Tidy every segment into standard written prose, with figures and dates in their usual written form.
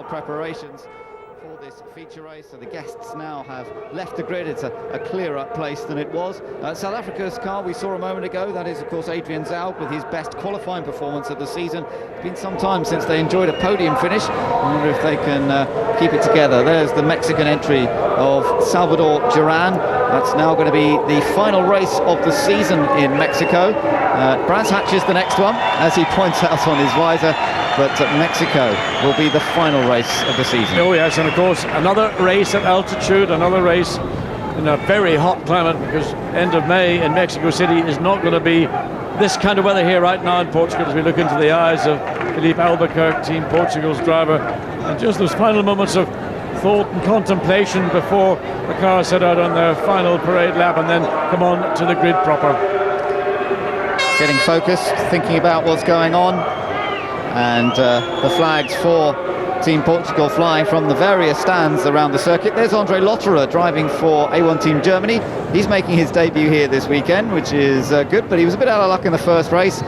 preparations for this feature race, so the guests now have left the grid. It's a clearer place than it was. South Africa's car we saw a moment ago, that is of course Adrian Zaug with his best qualifying performance of the season. It's been some time since they enjoyed a podium finish. I wonder if they can keep it together. There's the Mexican entry of Salvador Duran. That's now going to be the final race of the season in Mexico. Brands Hatch is the next one, as he points out on his visor, but Mexico will be the final race of the season. Oh yes, and of course another race at altitude, another race in a very hot climate, because end of May in Mexico City is not going to be this kind of weather here right now in Portugal, as we look into the eyes of Filipe Albuquerque, Team Portugal's driver, and just those final moments of thought and contemplation before the cars set out on their final parade lap and then come on to the grid proper. Getting focused, thinking about what's going on, and the flags for Team Portugal flying from the various stands around the circuit. There's Andre Lotterer driving for A1 Team Germany. He's making his debut here this weekend, which is good, but he was a bit out of luck in the first race,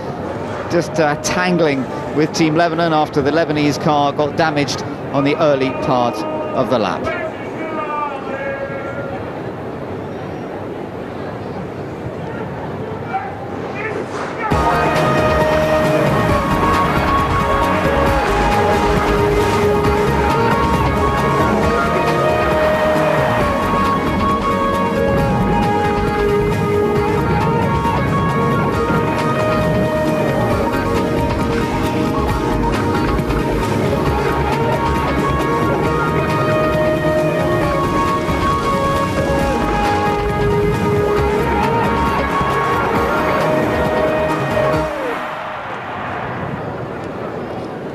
just tangling with Team Lebanon after the Lebanese car got damaged on the early part of the lap.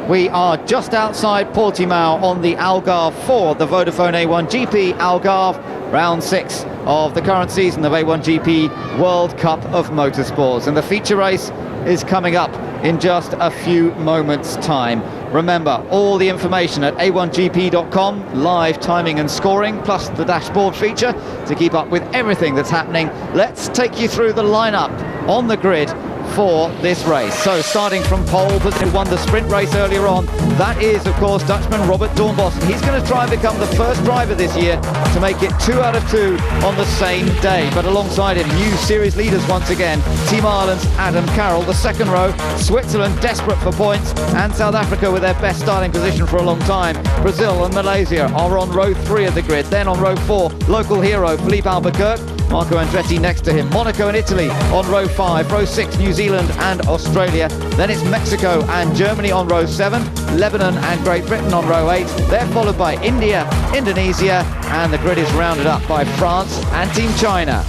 We are just outside Portimao on the Algarve for the Vodafone A1GP Algarve, round 6 of the current season of A1GP World Cup of Motorsports. And the feature race is coming up in just a few moments' time. Remember, all the information at a1gp.com, live timing and scoring, plus the dashboard feature to keep up with everything that's happening. Let's take you through the lineup on the grid for this race. So starting from pole, who won the sprint race earlier on, that is of course Dutchman Robert Doornbos. He's going to try and become the first driver this year to make it 2 out of 2 on the same day. But alongside him, new series leaders once again, Team Ireland's Adam Carroll. The second row, Switzerland desperate for points, and South Africa with their best starting position for a long time. Brazil and Malaysia are on row 3 of the grid. Then on row 4, local hero Filipe Albuquerque, Marco Andretti next to him. Monaco and Italy on row 5. Row 6, New Zealand and Australia. Then it's Mexico and Germany on row 7. Lebanon and Great Britain on row 8. They're followed by India, Indonesia, and the grid is rounded up by France and Team China.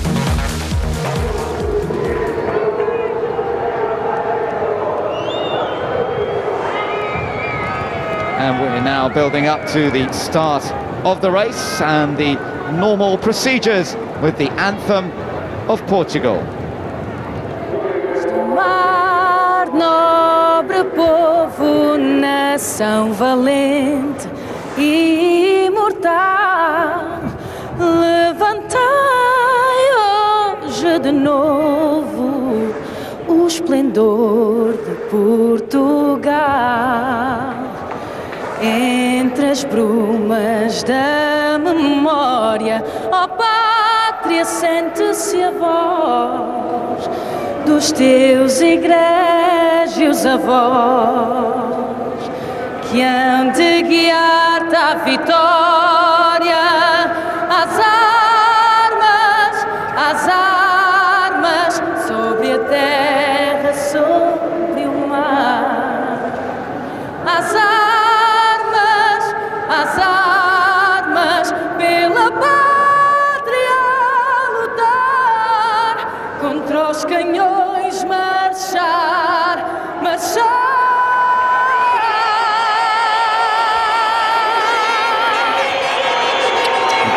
And we're now building up to the start of the race and the normal procedures with the anthem of Portugal. Mar nobre povo, nação valente e imortal, levantai hoje de novo o esplendor de Portugal. Entre as brumas da memória, ó pátria, sente-se a voz dos teus egrégios avós, que hão de guiar-te à vitória, às armas, sobre a terra, sobre o mar, às armas, pela pátria lutar, contra os canhões marchar.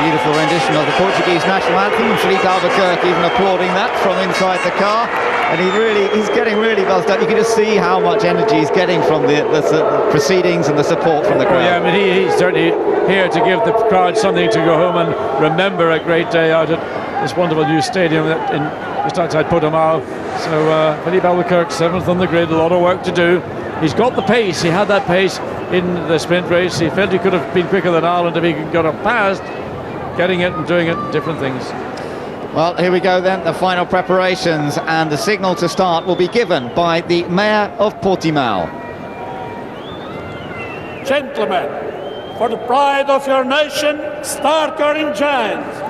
Beautiful rendition of the Portuguese national anthem, and Filipe Albuquerque even applauding that from inside the car. And he's getting really buzzed up. You can just see how much energy he's getting from the proceedings and the support from the crowd. Yeah, I mean, he's certainly here to give the crowd something to go home and remember a great day out at this wonderful new stadium just outside Portimao. So Filipe Albuquerque, 7th on the grid, a lot of work to do. He's got the pace, he had that pace in the sprint race. He felt he could have been quicker than Ireland if he could have passed, getting it and doing it, different things. Well, here we go then, the final preparations, and the signal to start will be given by the Mayor of Portimao. Gentlemen, for the pride of your nation, start your engines.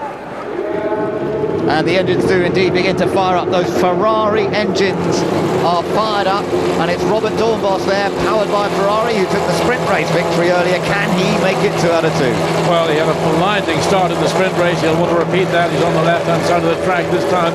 And the engines do indeed begin to fire up. Those Ferrari engines are fired up, and it's Robert Dornbos there, powered by Ferrari, who took the sprint race victory earlier. Can he make it 2 out of 2? Well, he had a blinding start in the sprint race. He'll want to repeat that. He's on the left-hand side of the track this time.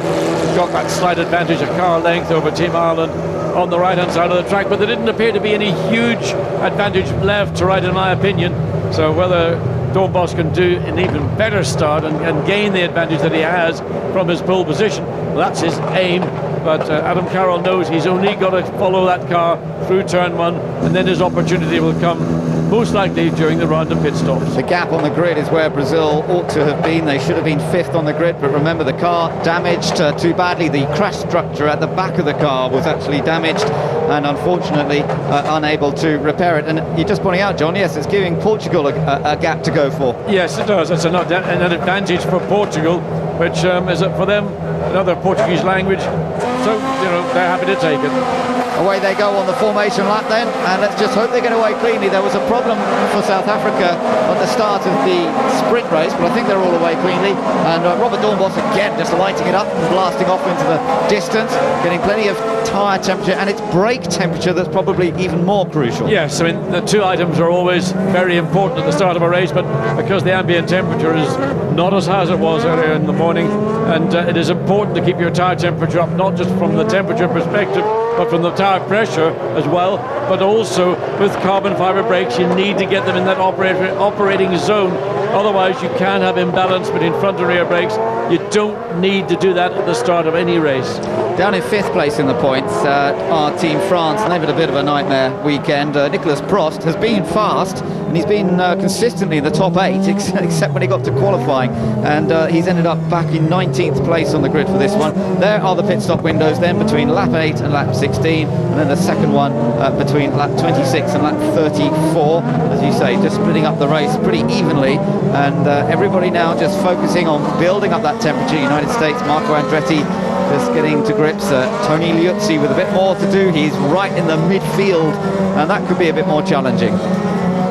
He's got that slight advantage of car length over Team Ireland on the right-hand side of the track, but there didn't appear to be any huge advantage left to right, in my opinion. So whether Dornbos can do an even better start and gain the advantage that he has from his pole position, well, that's his aim. But Adam Carroll knows he's only got to follow that car through turn 1, and then his opportunity will come most likely during the round of pit stops. The gap on the grid is where Brazil ought to have been. They should have been 5th on the grid, but remember, the car damaged too badly. The crash structure at the back of the car was actually damaged, and unfortunately unable to repair it. And you're just pointing out, John, yes, it's giving Portugal a gap to go for. Yes, it does. It's an advantage for Portugal, which is for them another Portuguese language. So, you know, they're happy to take it. Away they go on the formation lap then, and let's just hope they get away cleanly. There was a problem for South Africa at the start of the sprint race, but I think they're all away cleanly. And Robert Dornbos again just lighting it up and blasting off into the distance, getting plenty of tyre temperature, and it's brake temperature that's probably even more crucial. Yes, I mean, the 2 items are always very important at the start of a race, but because the ambient temperature is not as high as it was earlier in the morning, and it is important to keep your tyre temperature up, not just from the temperature perspective, but from the tyre pressure as well, but also with carbon fibre brakes, you need to get them in that operating zone. Otherwise, you can have imbalance between front and rear brakes. You don't need to do that at the start of any race. Down in 5th place in the points are Team France, and they've had a bit of a nightmare weekend. Nicolas Prost has been fast, and he's been consistently in the top 8, except when he got to qualifying, and he's ended up back in 19th place on the grid for this one. There are the pit stop windows then between lap 8 and lap 16, and then the second one between lap 26 and lap 34. As you say, just splitting up the race pretty evenly, and everybody now just focusing on building up that temperature. United States, Marco Andretti just getting to grips. Tony Liuzzi with a bit more to do. He's right in the midfield, and that could be a bit more challenging.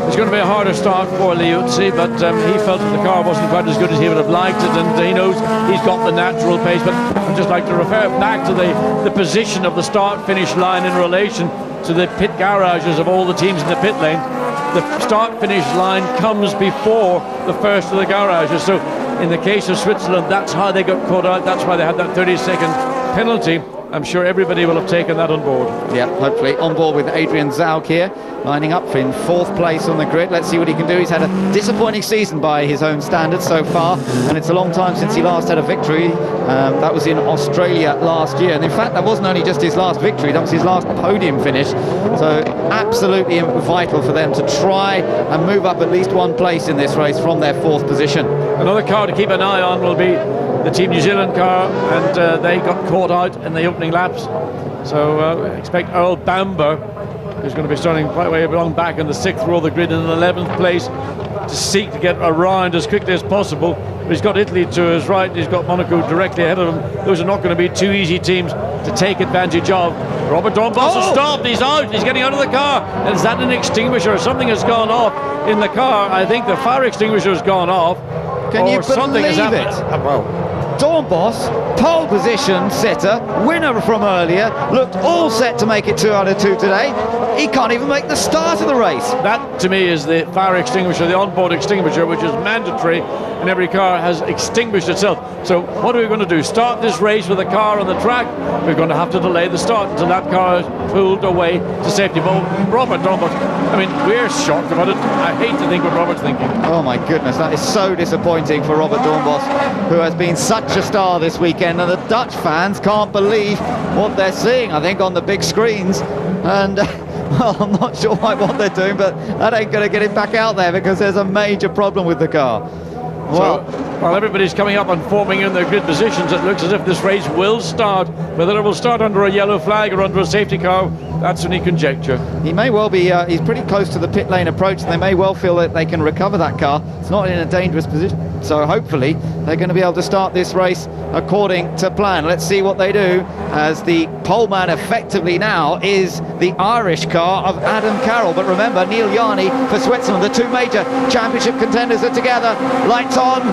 It's going to be a harder start for Liuzzi, but he felt that the car wasn't quite as good as he would have liked it, and he knows he's got the natural pace. But I'd just like to refer back to the position of the start-finish line in relation to the pit garages of all the teams in the pit lane. The start-finish line comes before the first of the garages. So in the case of Switzerland, that's how they got caught out. That's why they had that 30-second penalty. I'm sure everybody will have taken that on board. Yeah, hopefully on board with Adrian Zaug here, lining up in 4th place on the grid. Let's see what he can do. He's had a disappointing season by his own standards so far, and it's a long time since he last had a victory. That was in Australia last year, and in fact that wasn't only just his last victory, that was his last podium finish. So absolutely vital for them to try and move up at least 1 place in this race from their 4th position. Another car to keep an eye on will be the Team New Zealand car, and they got caught out in the opening laps. So expect Earl Bamber, who's going to be starting quite way along back in the 6th row of the grid in the 11th place, to seek to get around as quickly as possible. But he's got Italy to his right, he's got Monaco directly ahead of him. Those are not going to be 2 easy teams to take advantage of. Robert Dornbos has stopped, he's out, he's getting out of the car. And is that an extinguisher? Something has gone off in the car. I think the fire extinguisher has gone off. Can you something believe has it? happened. Well, Dornbos, pole position sitter, winner from earlier, looked all set to make it 2 out of 2 today. He can't even make the start of the race. that to me is the fire extinguisher, the onboard extinguisher, which is mandatory, and every car has extinguished itself. So what are we going to do? Start this race with a car on the track? We're going to have to delay the start until that car is pulled away to safety. But Robert Dornbos, I mean, we're shocked about it. I hate to think what Robert's thinking. Oh my goodness, that is so disappointing for Robert Dornbos, who has been such a star this weekend, and the Dutch fans can't believe what they're seeing, I think, on the big screens. And well, I'm not sure quite what they're doing, but that ain't going to get him back out there, because there's a major problem with the car. Well, so, while everybody's coming up and forming in their grid positions, it looks as if this race will start. Whether it will start under a yellow flag or under a safety car, That's only conjecture. He may well be, he's pretty close to the pit lane approach, and they may well feel that they can recover that car. It's not in a dangerous position, so hopefully they're going to be able to start this race according to plan. Let's see what they do, as the poleman effectively now is the Irish car of Adam Carroll. But remember, Neil Yarney for Switzerland, the two major championship contenders are together. Lights on,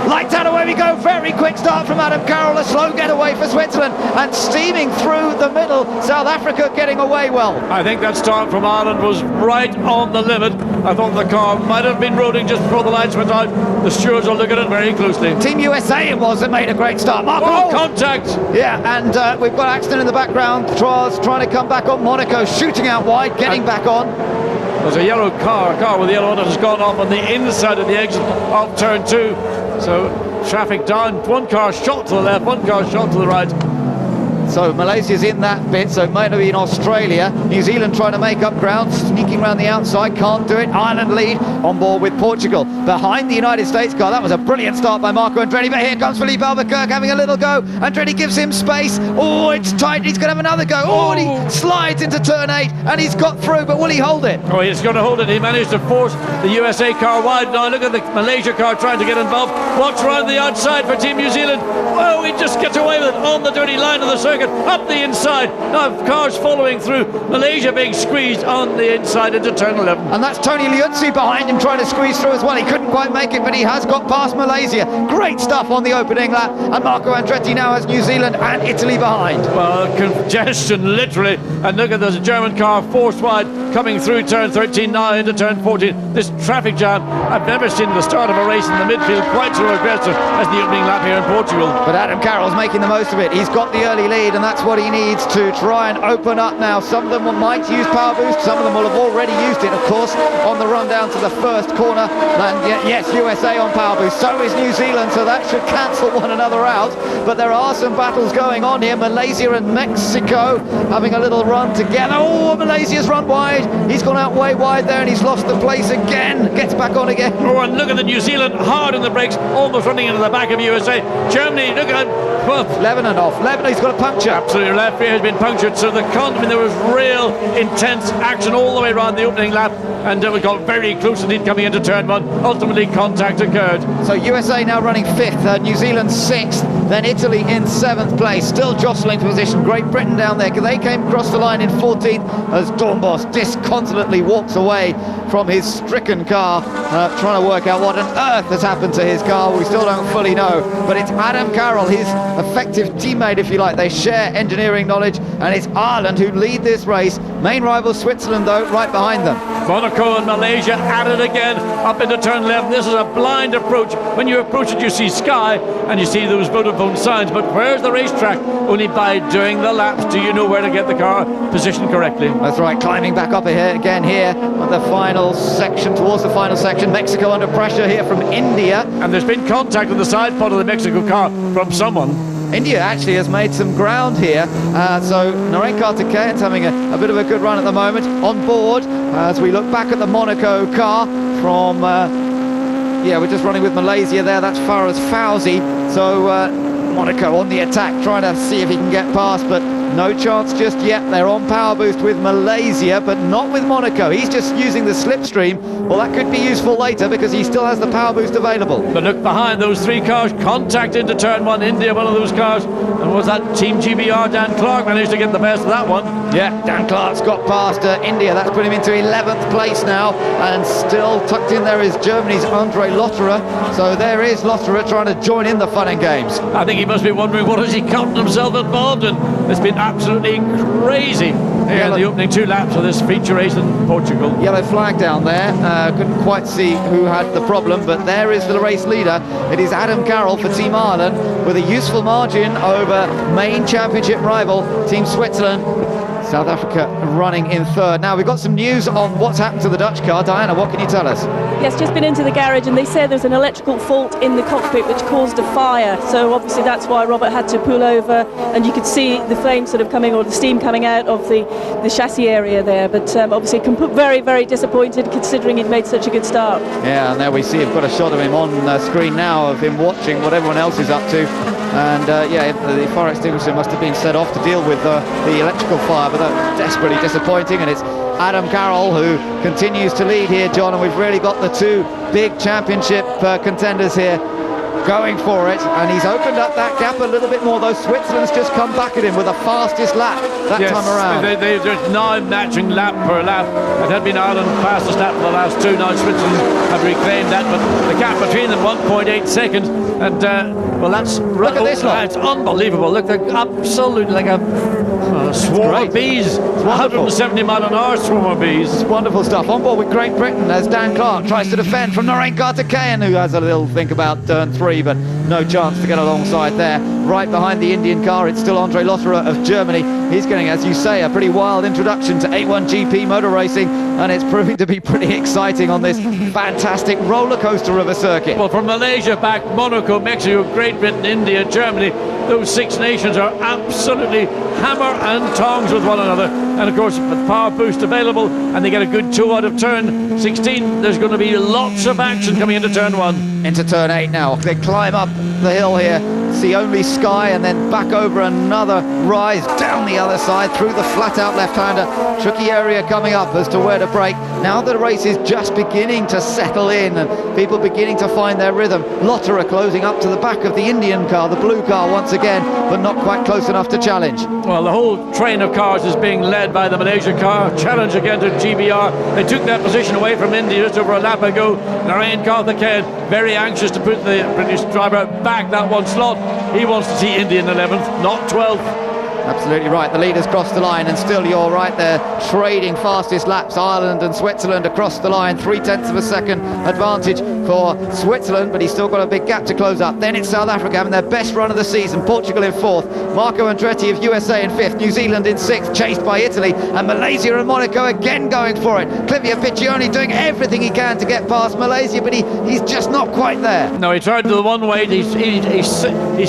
lights out, away we go. Very quick start from Adam Carroll, a slow getaway for Switzerland, and steaming through the middle. South Africa getting away well. I think that start from Ireland was right on the limit. I thought the car might have been rolling just before the lights went out. The stewards will look at it very closely. Team USA it was that made a great start. Contact! Yeah, and we've got accident in the background. Traz trying to come back on. Monaco shooting out wide, getting back on. There's a yellow car, with a yellow one that has gone off on the inside of the exit of turn 2. So traffic down, one car shot to the left, one car shot to the right. So Malaysia's in that bit, so it might have been Australia. New Zealand trying to make up ground, sneaking around the outside, can't do it. Ireland lead on board with Portugal. Behind the United States car, that was a brilliant start by Marco Andretti, but here comes Felipe Albuquerque having a little go. Andretti gives him space. Oh, it's tight, he's going to have another go. Oh, and he slides into turn 8, and he's got through, but will he hold it? Oh, he's going to hold it. He managed to force the USA car wide. Now look at the Malaysia car trying to get involved. Walks around the outside for Team New Zealand. Oh, he just gets away with it on the dirty line of the circuit. Up the inside. Now cars following through. Malaysia being squeezed on the inside into turn 11. And that's Tony Liuzzi behind him trying to squeeze through as well. He couldn't quite make it, but he has got past Malaysia. Great stuff on the opening lap. And Marco Andretti now has New Zealand and Italy behind. Well, congestion literally. And look at this German car forced wide coming through turn 13 now into turn 14. This traffic jam, I've never seen the start of a race in the midfield quite so aggressive as the opening lap here in Portugal. But Adam Carroll's making the most of it. He's got the early lead, and that's what he needs to try and open up now. Some of them might use power boost, some of them will have already used it, of course, on the run down to the first corner. And yes, USA on power boost, so is New Zealand, so that should cancel one another out. But there are some battles going on here. Malaysia and Mexico having a little run together. Oh, Malaysia's run wide. He's gone out way wide there, and he's lost the place again. Gets back on again. Oh, and look at the New Zealand hard in the brakes, almost running into the back of USA. Germany, look at Lebanon off. Lebanon, he's got a puncture. Absolutely, left rear has been punctured. So there was real intense action all the way around the opening lap, and we got very close indeed coming into turn 1. Ultimately, contact occurred. So USA now running 5th, New Zealand 6th, then Italy in 7th place, still jostling for position. Great Britain down there, because they came across the line in 14th as Dornbos disconsolately walks away from his stricken car, trying to work out what on earth has happened to his car. We still don't fully know, but it's Adam Carroll, his effective teammate, if you like. They share engineering knowledge, and it's Ireland who lead this race. Main rival Switzerland, though, right behind them. Monaco and Malaysia at it again, up into turn 11. This is a blind approach. When you approach it, you see sky, and you see those Vodafone signs, but where's the racetrack? Only by doing the laps do you know where to get the car positioned correctly. That's right, climbing back up again here at the final section, towards the final section. Mexico under pressure here from India. And there's been contact on the side part of the Mexico car from someone. India actually has made some ground here, so Naren Karthikeyan's having a bit of a good run at the moment. On board, as we look back at the Monaco car from, we're just running with Malaysia there, that's Faraz Fauzi. So Monaco on the attack, trying to see if he can get past, but no chance just yet. They're on power boost with Malaysia, but not with Monaco. He's just using the slipstream. Well, that could be useful later because he still has the power boost available. But look behind those 3 cars, contact into turn 1. India, one of those cars. And was that Team GBR? Dan Clark managed to get the best of that one. Yeah, Dan Clark's got past India. That's put him into 11th place now. And still tucked in there is Germany's Andre Lotterer. So there is Lotterer trying to join in the fun and games. I think he must be wondering what has he gotten himself involved in. It's been absolutely crazy here in the opening 2 laps of this feature race in Portugal. Yellow flag down there. Couldn't quite see who had the problem, but there is the race leader. It is Adam Carroll for Team Ireland with a useful margin over main championship rival Team Switzerland. South Africa running in 3rd. Now we've got some news on what's happened to the Dutch car. Diana, what can you tell us? Yes, just been into the garage, and they say there's an electrical fault in the cockpit which caused a fire. So obviously that's why Robert had to pull over, and you could see the flames sort of coming, or the steam coming out of the chassis area there. But obviously very, very disappointed considering he'd made such a good start. Yeah, and there we see, we've got a shot of him on screen now of him watching what everyone else is up to. And the fire extinguisher must have been set off to deal with the electrical fire. But desperately disappointing, and it's Adam Carroll who continues to lead here, John, and we've really got the two big championship contenders here going for it, and he's opened up that gap a little bit more, though. Switzerland's just come back at him with the fastest lap that time around. They're now matching lap per lap. It had been Ireland fastest lap for the last two. Now Switzerland have reclaimed that, but the gap between them 1.8 seconds, and well, that's look at this lot. It's unbelievable. Look, they're absolutely like a swarm of bees. 170 mile an hour swarm of bees. It's wonderful stuff. On board with Great Britain as Dan Clark tries to defend from Noreen Carter-Cahan, who has a little think about turn 3, but no chance to get alongside there. Right behind the Indian car, it's still Andre Lotterer of Germany. He's getting, as you say, a pretty wild introduction to A1GP motor racing, and it's proving to be pretty exciting on this fantastic roller coaster of a circuit. Well, from Malaysia back, Monaco, Mexico, Great Britain, India, Germany, those 6 nations are absolutely hammer and tongs with one another, and of course with power boost available, and they get a good 2 out of turn 16. There's going to be lots of action coming into turn 1. Into turn 8 now. They climb up the hill here, see only sky, and then back over another rise down the other side through the flat out left-hander. Tricky area coming up as to where to brake. Now the race is just beginning to settle in and people beginning to find their rhythm. Lotterer closing up to the back of the Indian car, the blue car once again, but not quite close enough to challenge. Well, the whole train of cars is being led by the Malaysia car. Challenge again to GBR. They took that position away from India just over a lap ago. Noreen Carter-Cahan very anxious to put the British driver back that one slot. He wants to see India in 11th, not 12th. Absolutely right. The leaders cross the line, and still you're right there, trading fastest laps. Ireland and Switzerland across the line, 0.3 of a second advantage for Switzerland, but he's still got a big gap to close up. Then it's South Africa having their best run of the season. Portugal in 4th, Marco Andretti of USA in 5th, New Zealand in 6th, chased by Italy, and Malaysia and Monaco again going for it. Clivier Piccioni doing everything he can to get past Malaysia, but he's just not quite there. No, he tried the one way. He's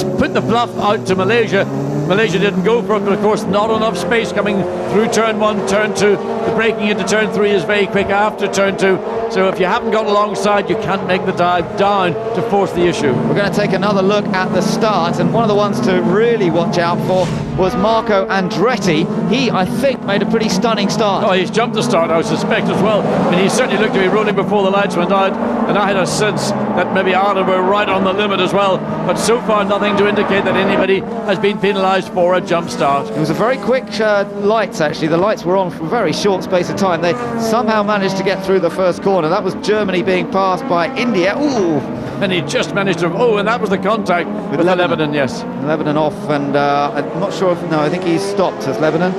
put the bluff out to Malaysia. Malaysia didn't go for it, but of course not enough space coming through turn 1, turn 2. The braking into turn 3 is very quick after turn 2. So if you haven't got alongside, you can't make the dive down to force the issue. We're going to take another look at the start, and one of the ones to really watch out for was Marco Andretti. He, I think, made a pretty stunning start. Oh, he's jumped the start, I suspect, as well. I mean, he certainly looked to be rolling before the lights went out, and I had a sense that maybe Ireland were right on the limit as well. But so far, nothing to indicate that anybody has been penalised for a jump start. It was a very quick lights, actually. The lights were on for a very short space of time. They somehow managed to get through the first corner. That was Germany being passed by India. Ooh! And he just managed to... Oh, and that was the contact with Lebanon, yes. Lebanon off, and I'm not sure if... No, I think he's stopped as Lebanon.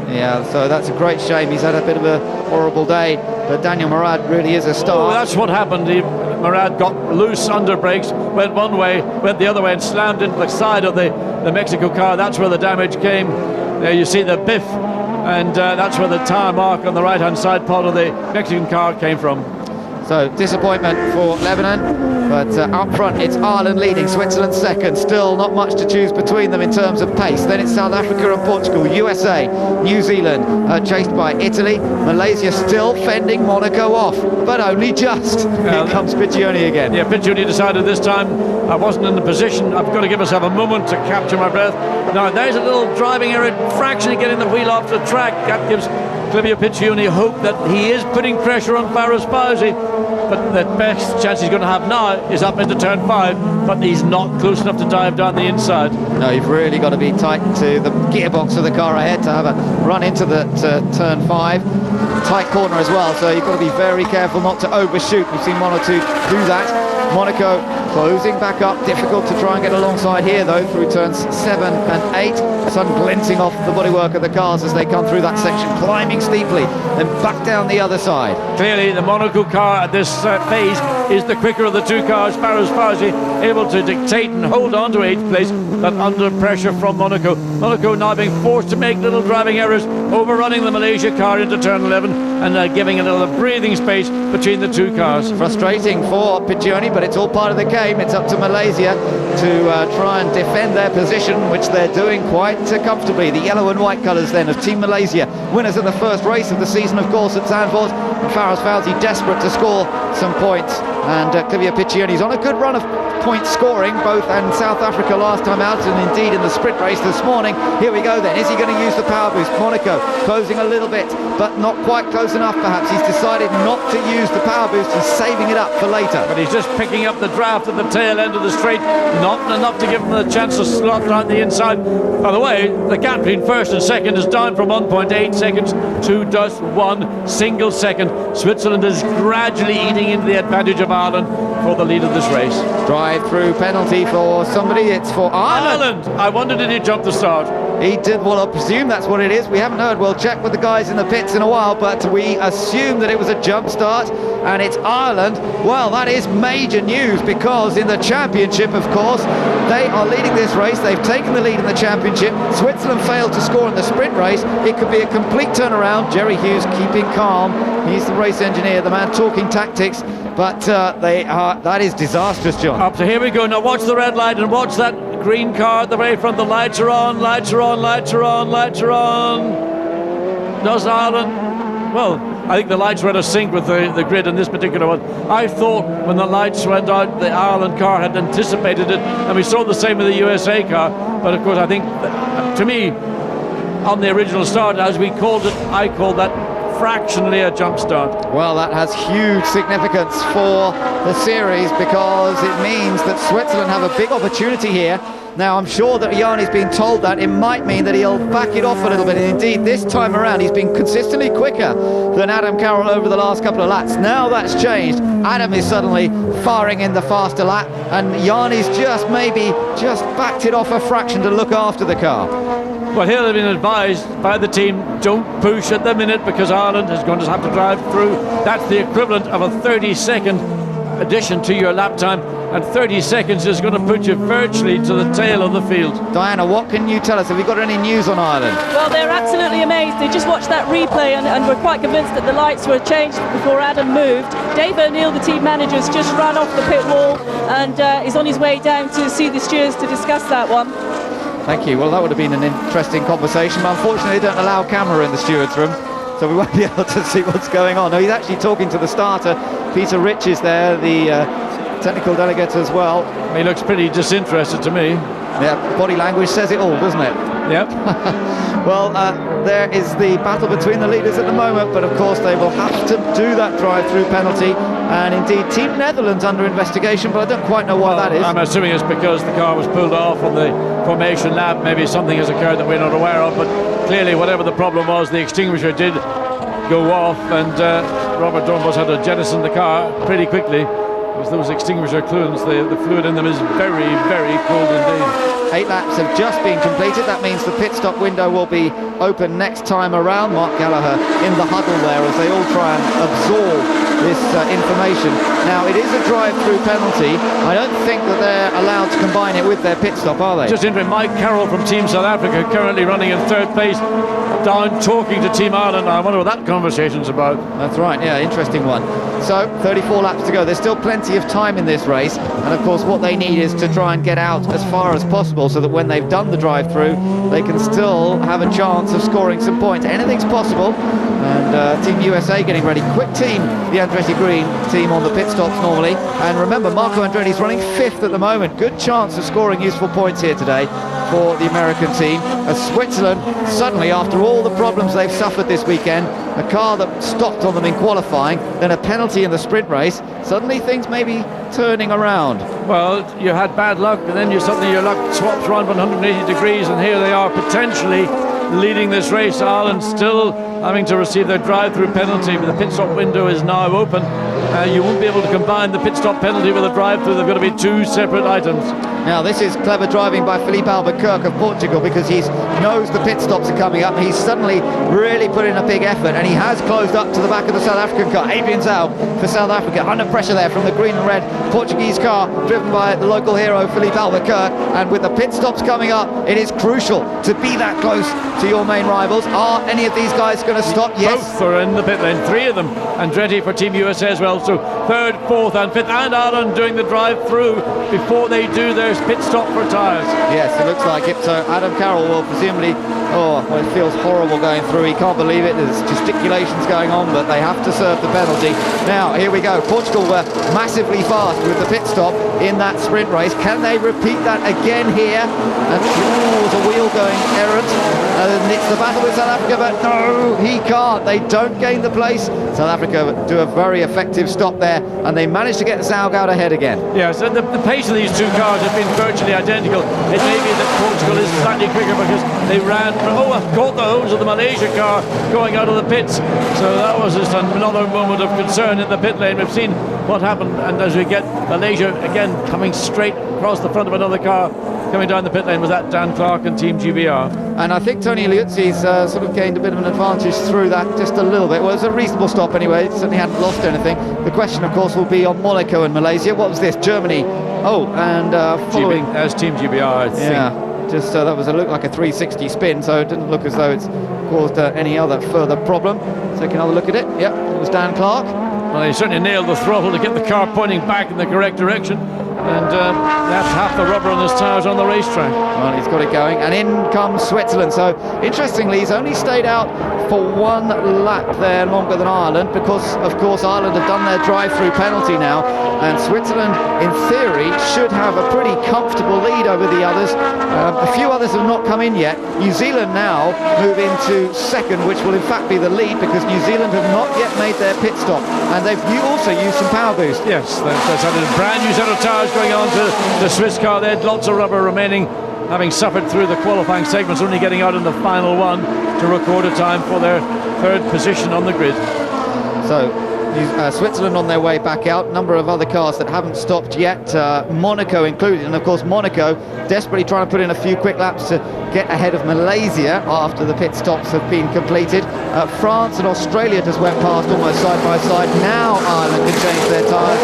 Yeah, so that's a great shame. He's had a bit of a horrible day, but Daniel Murad really is a star. Oh, that's what happened. Murad got loose under brakes, went one way, went the other way, and slammed into the side of the Mexico car. That's where the damage came. There you see the biff, and that's where the tire mark on the right-hand side part of the Mexican car came from. So disappointment for Lebanon, but up front it's Ireland leading, Switzerland second. Still not much to choose between them in terms of pace. Then it's South Africa and Portugal, USA, New Zealand chased by Italy, Malaysia still fending Monaco off, but only just. Here comes Piccioni again. Yeah, Piccioni decided this time I wasn't in the position. I've got to give myself a moment to capture my breath. Now there's a little driving error, fractionally getting the wheel off the track. That gives Clivier Piccioni hope that he is putting pressure on Farah Spousi, but the best chance he's going to have now is up into turn 5, but he's not close enough to dive down the inside. No, you've really got to be tight to the gearbox of the car ahead to have a run into the turn 5. Tight corner as well, so you've got to be very careful not to overshoot. We've seen one or two do that. Monaco closing back up, difficult to try and get alongside here though through turns 7 and 8. Sun glinting off the bodywork of the cars as they come through that section, climbing steeply, then back down the other side. Clearly the Monaco car at this phase is the quicker of the two cars. Farah Spousi able to dictate and hold on to 8th place, but under pressure from Monaco. Monaco now being forced to make little driving errors, overrunning the Malaysia car into turn 11 and giving a little breathing space between the two cars. Frustrating for Piccioni, but it's all part of the game. It's up to Malaysia to try and defend their position, which they're doing quite comfortably. The yellow and white colours then of Team Malaysia, winners of the first race of the season, of course, at Zandvoort. And Faraz Fawzi desperate to score some points, and Clivia Piccioni's on a good run of point scoring, both in South Africa last time out and indeed in the sprint race this morning. Here we go then. Is he going to use the power boost? Monaco closing a little bit, but not quite close enough perhaps. He's decided not to use the power boost and saving it up for later. But he's just picking up the draft at the tail end of the straight, not enough to give him the chance to slot down the inside. By the way, the gap between first and second is down from 1.8 seconds to just 1 single second. Switzerland is gradually eating into the advantage of Ireland for the lead of this race. Drive-through penalty for somebody. It's for Ireland. I wonder, did he jump the start? He did. Well, I presume that's what it is. We haven't heard. We'll check with the guys in the pits in a while, but we assume that it was a jump start, and it's Ireland. Well, that is major news, because in the championship, of course, they are leading this race. They've taken the lead in the championship. Switzerland failed to score in the sprint race. It could be a complete turnaround. Jerry Hughes keeping calm. He's the race engineer, the man talking tactics, but that is disastrous, John. Up to here we go. Now watch the red light and watch that green car at the very front. The lights are on, lights are on, lights are on, lights are on. Does Ireland? Well, I think the lights were out of sync with the grid in this particular one. I thought when the lights went out, the Ireland car had anticipated it, and we saw the same with the USA car. But of course, I think, to me, on the original start, as we called it, I called that fractionally a jump start. Well, that has huge significance for the series, because it means that Switzerland have a big opportunity here. Now, I'm sure that Yanni's been told that. It might mean that he'll back it off a little bit, and indeed this time around he's been consistently quicker than Adam Carroll over the last couple of laps. Now that's changed. Adam is suddenly firing in the faster lap, and Yanni's just backed it off a fraction to look after the car. Well, here they've been advised by the team, don't push at the minute, because Ireland is going to have to drive through. That's the equivalent of a 30-second addition to your lap time, and 30 seconds is going to put you virtually to the tail of the field. Diana, what can you tell us? Have you got any news on Ireland? Well, they're absolutely amazed. They just watched that replay and were quite convinced that the lights were changed before Adam moved. Dave O'Neill, the team manager, has just run off the pit wall and is on his way down to see the stewards to discuss that one. Thank you. Well, that would have been an interesting conversation, but unfortunately they don't allow camera in the stewards' room, so we won't be able to see what's going on. No, he's actually talking to the starter. Peter Rich is there, the technical delegate as well. He looks pretty disinterested to me. Yeah, body language says it all, doesn't it? Yep. Well, there is the battle between the leaders at the moment, but of course they will have to do that drive-through penalty, and indeed Team Netherlands under investigation, but I don't quite know why that is. I'm assuming it's because the car was pulled off on the formation lap. Maybe something has occurred that we're not aware of, but clearly whatever the problem was, the extinguisher did go off, and Robert Dornbos had to jettison the car pretty quickly, because those extinguisher coolant, the fluid in them is very, very cold indeed. 8 laps have just been completed. That means the pit stop window will be open next time around. Mark Gallagher in the huddle there as they all try and absorb this information. Now, it is a drive-through penalty. I don't think that they're allowed to combine it with their pit stop, are they? Just interesting, Mike Carroll from Team South Africa, currently running in third place, down talking to Team Ireland. I wonder what that conversation's about. That's right, yeah, interesting one. So, 34 laps to go. There's still plenty of time in this race, and of course what they need is to try and get out as far as possible, so that when they've done the drive-through, they can still have a chance of scoring some points. Anything's possible, and Team USA getting ready. Quick team, the Andretti Green team on the pit stops normally, and remember, Marco Andretti's running 5th at the moment. Good chance of scoring useful points here today for the American team, as Switzerland suddenly, after all the problems they've suffered this weekend, a car that stopped on them in qualifying, then a penalty in the sprint race, suddenly things may be turning around. Well, you had bad luck, and then suddenly your luck swaps around 180 degrees, and here they are potentially leading this race. Ireland still having to receive their drive-through penalty, but the pit stop window is now open. You won't be able to combine the pit stop penalty with a drive-through. They've got to be 2 separate items. Now this is clever driving by Felipe Albuquerque of Portugal, because he knows the pit stops are coming up. He's suddenly really put in a big effort, and he has closed up to the back of the South African car. Adrian Zhao for South Africa, under pressure there from the green and red Portuguese car driven by the local hero Felipe Albuquerque. And with the pit stops coming up, it is crucial to be that close to your main rivals. Are any of these guys going to stop? Yes. Both are in the pit lane, 3 of them. Andretti for Team USA as well. So 3rd, 4th and 5th, and Ireland doing the drive through before they do their pit stop for tyres. Yes, it looks like it. So Adam Carroll will presumably, it feels horrible going through. He can't believe it. There's gesticulations going on, but they have to serve the penalty. Now, here we go. Portugal were massively fast with the pit stop in that sprint race. Can they repeat that again here? And there's a wheel going errant. And it's the battle with South Africa, but no, he can't. They don't gain the place. South Africa do a very effective stop there, and they manage to get Zaug out ahead again. Yes, and the pace of these 2 cars has been virtually identical. It may be that Portugal is slightly quicker because they ran I've caught the hose of the Malaysia car going out of the pits. So that was just another moment of concern in the pit lane. We've seen what happened, and as we get Malaysia again coming straight across the front of another car coming down the pit lane, was that Dan Clark and Team GBR. And I think Tony Liuzzi's sort of gained a bit of an advantage through that, just a little bit. Well, it was a reasonable stop anyway. It certainly hadn't lost anything. The question, of course, will be on Monaco and Malaysia. What was this? Germany. And following as Team GBR, I think. Yeah. Just that was looked like a 360 spin, so it didn't look as though it's caused any other further problem. So take another look at it. Yep, it was Dan Clark. Well, he certainly nailed the throttle to get the car pointing back in the correct direction. And that's half the rubber on his tyres on the racetrack. Well, he's got it going, and in comes Switzerland. So interestingly, he's only stayed out for 1 lap there longer than Ireland, because of course Ireland have done their drive-through penalty now, and Switzerland in theory should have a pretty comfortable lead over the others. A few others have not come in yet. New Zealand now move into 2nd, which will in fact be the lead, because New Zealand have not yet made their pit stop, and they've also used some power boost. Yes, there's a brand new set of tyres going on to the Swiss car. They had lots of rubber remaining, having suffered through the qualifying segments, only getting out in the final one to record a time for their 3rd position on the grid. So Switzerland on their way back out. Number of other cars that haven't stopped yet, Monaco included, and of course Monaco desperately trying to put in a few quick laps to get ahead of Malaysia after the pit stops have been completed. France and Australia just went past almost side by side. Now Ireland can change their tyres.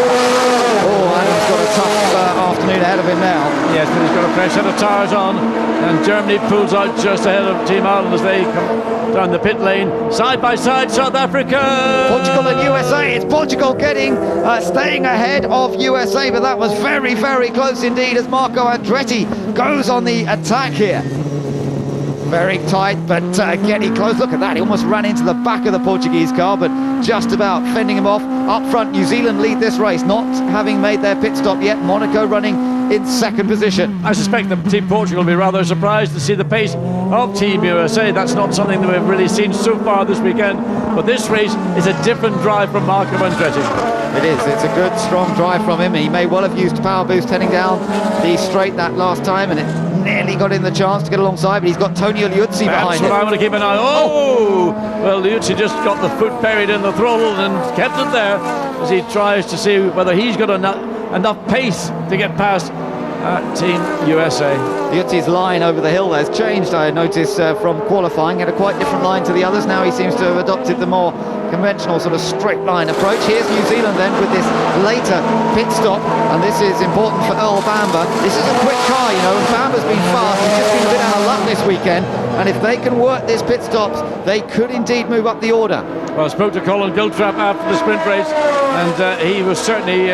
Adam's got a tough afternoon ahead of him now. Yes, but he's got a fresh set of tyres on, and Germany pulls out just ahead of Team Ireland as they come down the pit lane. Side by side, South Africa! Portugal and USA. It's Portugal staying ahead of USA, but that was very, very close indeed as Marco Andretti goes on the attack here. Very tight, but getting close. Look at that, he almost ran into the back of the Portuguese car, but just about fending him off. Up front, New Zealand lead this race, not having made their pit stop yet. Monaco running in 2nd position. I suspect that Team Portugal will be rather surprised to see the pace of Team USA. That's not something that we've really seen so far this weekend, but this race is a different drive from Marco Andretti. It is, it's a good strong drive from him. He may well have used power boost heading down the straight that last time, and it nearly got in the chance to get alongside, but he's got Tony Liuzzi behind him. That's what I want to keep an eye on. Well, Liuzzi just got the foot buried in the throttle and kept it there as he tries to see whether he's got enough pace to get past Team USA. Liuzzi's line over the hill has changed, I noticed, from qualifying. He had a quite different line to the others. Now he seems to have adopted the more conventional sort of straight line approach. Here's New Zealand then with this later pit stop, and this is important for Earl Bamber. This is a quick car, you know, and Bamber's been fast. He's just been a bit out of luck this weekend, and if they can work this pit stops, they could indeed move up the order. Well, I spoke to Colin Giltrap after the sprint race, and he was certainly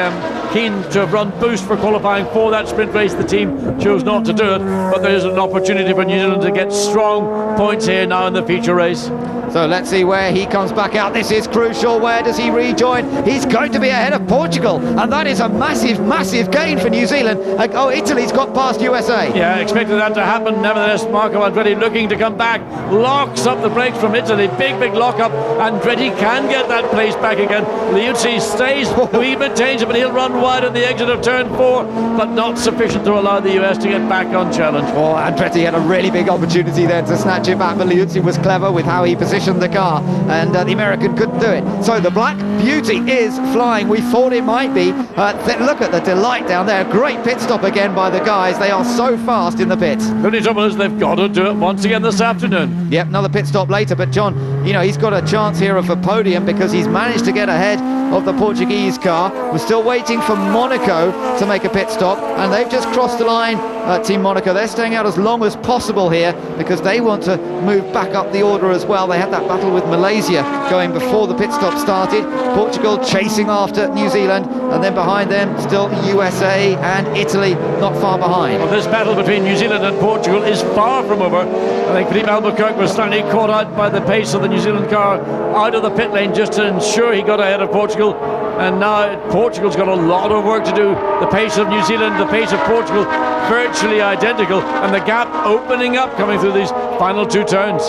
keen to have run boost for qualifying for that sprint race. The team chose not to do it, but there is an opportunity for New Zealand to get strong points here now in the feature race. So let's see where he comes back out. This is crucial. Where does he rejoin? He's going to be ahead of Portugal, and that is a massive, massive gain for New Zealand. Italy's got past USA. Yeah, expected that to happen. Nevertheless, Marco Andretti looking to come back, locks up the brakes from Italy. Big lock-up. Andretti can get that place back again. Liuzzi stays, he maintains it, but he'll run wide at the exit of turn 4, but not sufficient to allow the US to get back on challenge. Andretti had a really big opportunity there to snatch it back, but Liuzzi was clever with how he positioned positioned the car, and the American couldn't do it. So the Black Beauty is flying. We thought it might be. Look at the delight down there. Great pit stop again by the guys. They are so fast in the pits. The only trouble is they've got to do it once again this afternoon. Yep, another pit stop later, but John, you know, he's got a chance here of a podium because he's managed to get ahead of the Portuguese car. We're still waiting for Monaco to make a pit stop, and they've just crossed the line. Team Monaco, they're staying out as long as possible here because they want to move back up the order as well. They had that battle with Malaysia going before the pit stop started. Portugal chasing after New Zealand, and then behind them still USA and Italy not far behind. Well, this battle between New Zealand and Portugal is far from over. I think Philippe Albuquerque was slightly caught out by the pace of the New Zealand car out of the pit lane just to ensure he got ahead of Portugal. And now Portugal's got a lot of work to do. The pace of New Zealand, the pace of Portugal, virtually identical, and the gap opening up coming through these final two turns.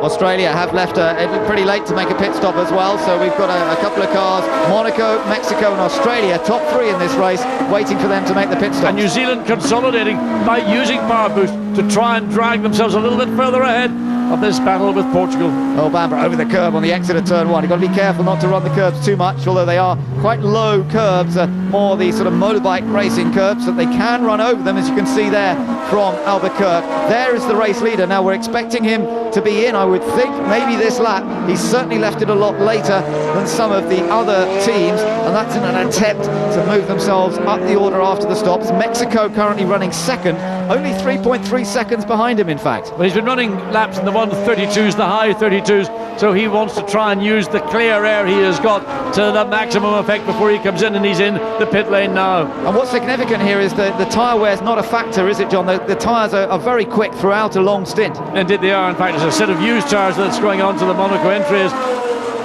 Australia have left pretty late to make a pit stop as well, so we've got a couple of cars, Monaco, Mexico and Australia, top three in this race, waiting for them to make the pit stop. And New Zealand consolidating by using power boost to try and drag themselves a little bit further ahead of this battle with Portugal. Oh, Bamber over the curb on the exit of turn one. You've got to be careful not to run the curbs too much, although they are quite low curbs, more the sort of motorbike racing curbs, that they can run over them, as you can see there from Albuquerque. There is the race leader. Now we're expecting him to be in, I would think, maybe this lap. He's certainly left it a lot later than some of the other teams, and that's in an attempt to move themselves up the order after the stops. Mexico currently running second, only 3.3 seconds behind him, in fact. Well, he's been running laps in the 1:32s, the high 32s, so he wants to try and use the clear air he has got to the maximum effect before he comes in, and he's in the pit lane now. And what's significant here is that the tyre wear is not a factor, is it, John? The tyres are very quick throughout a long stint. Indeed they are. In fact, there's a set of used tyres that's going on to the Monaco entries.